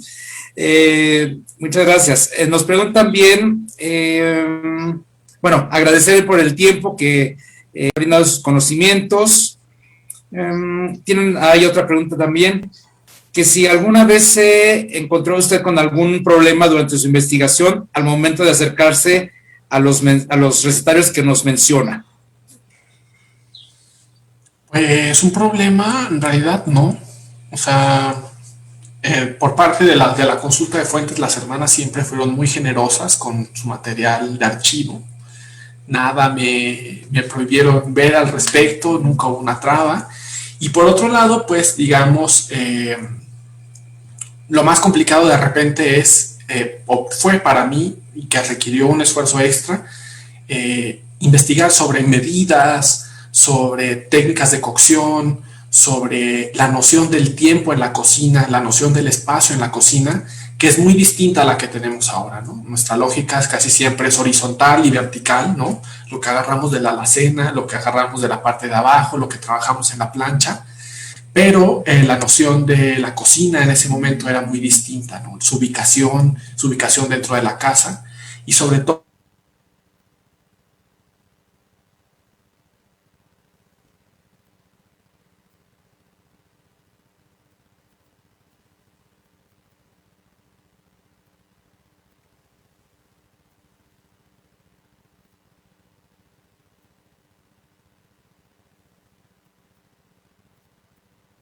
Muchas gracias. Nos preguntan bien, bueno, agradecer por el tiempo que ha brindado sus conocimientos. Hay otra pregunta también, que si alguna vez se encontró usted con algún problema durante su investigación al momento de acercarse a los recetarios que nos menciona. Pues un problema, en realidad no. O sea, por parte de la consulta de fuentes, las hermanas siempre fueron muy generosas con su material de archivo. Nada me prohibieron ver al respecto, nunca hubo una traba. Y por otro lado, pues digamos, lo más complicado de repente o fue para mí, y que requirió un esfuerzo extra, investigar sobre medidas, sobre técnicas de cocción, sobre la noción del tiempo en la cocina, la noción del espacio en la cocina, que es muy distinta a la que tenemos ahora, ¿no? Nuestra lógica casi siempre es horizontal y vertical, ¿no? Lo que agarramos de la alacena, lo que agarramos de la parte de abajo, lo que trabajamos en la plancha, pero la noción de la cocina en ese momento era muy distinta, ¿no? Su ubicación dentro de la casa y sobre todo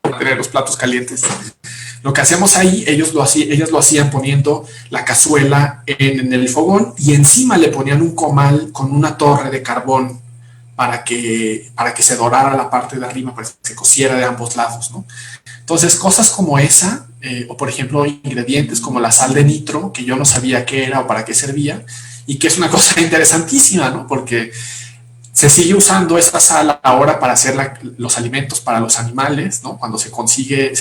por tener los platos calientes. Lo que hacíamos ahí, ellas lo hacían poniendo la cazuela en el fogón y encima le ponían un comal con una torre de carbón para que se dorara la parte de arriba, para que se cociera de ambos lados, ¿no? Entonces, cosas como esa, o por ejemplo, ingredientes como la sal de nitro, que yo no sabía qué era o para qué servía, y que es una cosa interesantísima, ¿no? Porque se sigue usando esa sal ahora para hacer los alimentos para los animales, ¿no? Cuando se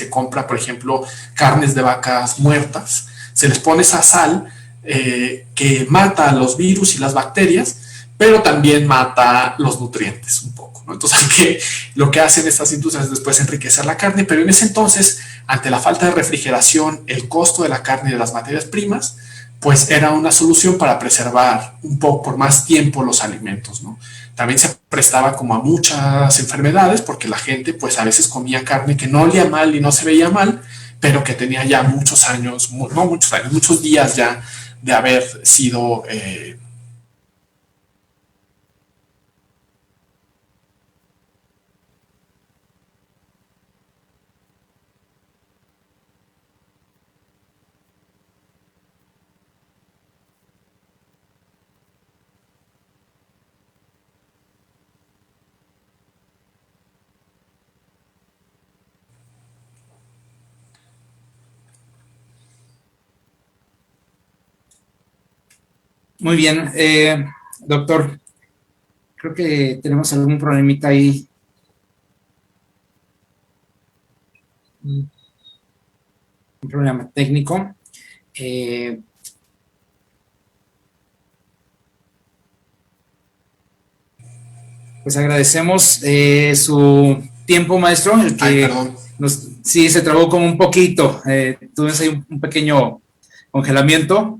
compra, por ejemplo, carnes de vacas muertas, se les pone esa sal que mata los virus y las bacterias, pero también mata los nutrientes un poco, ¿no? Entonces, lo que hacen estas industrias es después enriquecer la carne, pero en ese entonces, ante la falta de refrigeración, el costo de la carne y de las materias primas, pues era una solución para preservar un poco por más tiempo los alimentos, ¿no? También se prestaba como a muchas enfermedades porque la gente pues a veces comía carne que no olía mal y no se veía mal, pero que tenía ya muchos años, no muchos años, muchos días ya de haber sido Muy bien, doctor, creo que tenemos algún problemita ahí. Un problema técnico. Pues agradecemos su tiempo, maestro, el que sí se trabó como un poquito. Tuvimos ahí un pequeño congelamiento.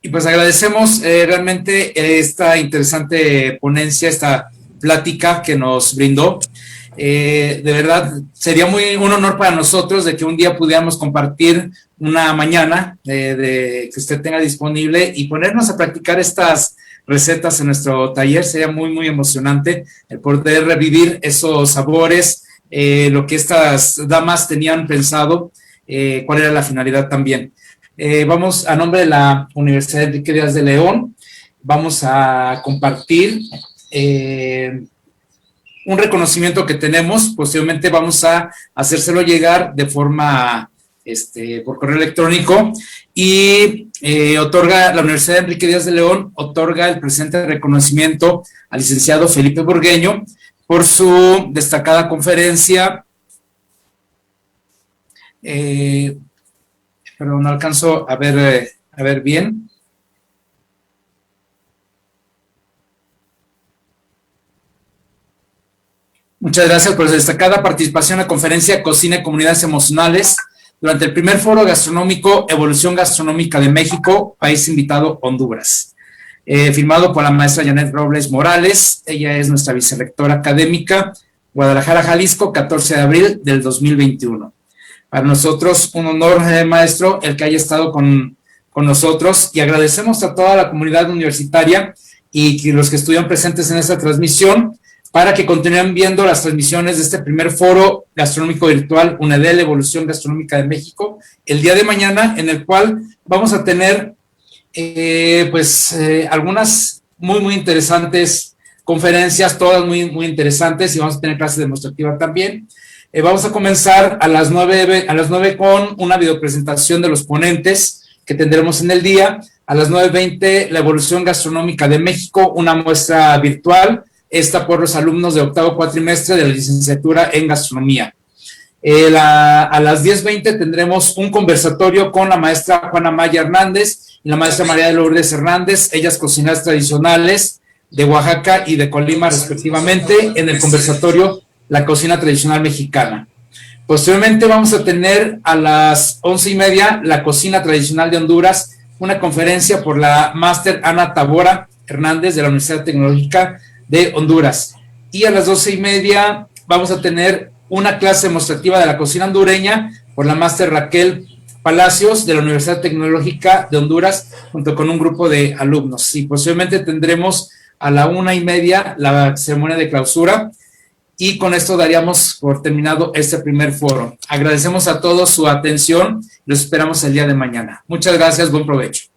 Y pues agradecemos realmente esta interesante ponencia, esta plática que nos brindó. De verdad, sería un honor para nosotros de que un día pudiéramos compartir una mañana que usted tenga disponible y ponernos a practicar estas recetas en nuestro taller. Sería muy emocionante el poder revivir esos sabores, lo que estas damas tenían pensado, cuál era la finalidad también. Vamos, a nombre de la Universidad Enrique Díaz de León, vamos a compartir un reconocimiento que tenemos. Posteriormente vamos a hacérselo llegar de forma por correo electrónico y la Universidad Enrique Díaz de León otorga el presente reconocimiento al licenciado Felipe Burgueño por su destacada conferencia. Pero no alcanzo a ver bien. Muchas gracias por su destacada participación en la conferencia Cocina y Comunidades Emocionales durante el primer foro gastronómico Evolución Gastronómica de México, país invitado Honduras. Firmado por la maestra Janet Robles Morales. Ella es nuestra vicerrectora académica, Guadalajara, Jalisco, 14 de abril del 2021. Para nosotros un honor, maestro, el que haya estado con nosotros, y agradecemos a toda la comunidad universitaria y los que estuvieron presentes en esta transmisión para que continúen viendo las transmisiones de este primer foro gastronómico virtual UNEDEL Evolución Gastronómica de México el día de mañana, en el cual vamos a tener algunas muy interesantes conferencias, todas muy interesantes, y vamos a tener clases demostrativas también. Vamos a comenzar a las 9 con una videopresentación de los ponentes que tendremos en el día. A las 9:20, la Evolución Gastronómica de México, una muestra virtual, esta por los alumnos de octavo cuatrimestre de la licenciatura en gastronomía. A las 10:20 tendremos un conversatorio con la maestra Juana Maya Hernández y la maestra María de Lourdes Hernández, ellas cocineras tradicionales de Oaxaca y de Colima respectivamente, en el conversatorio La Cocina Tradicional Mexicana. Posteriormente vamos a tener a las 11:30 La Cocina Tradicional de Honduras, una conferencia por la máster Ana Tabora Hernández de la Universidad Tecnológica de Honduras. Y a las 12:30 vamos a tener una clase demostrativa de la cocina hondureña por la máster Raquel Palacios de la Universidad Tecnológica de Honduras, junto con un grupo de alumnos. Y posteriormente tendremos a la 1:30 la ceremonia de clausura. Y con esto daríamos por terminado este primer foro. Agradecemos a todos su atención. Los esperamos el día de mañana. Muchas gracias. Buen provecho.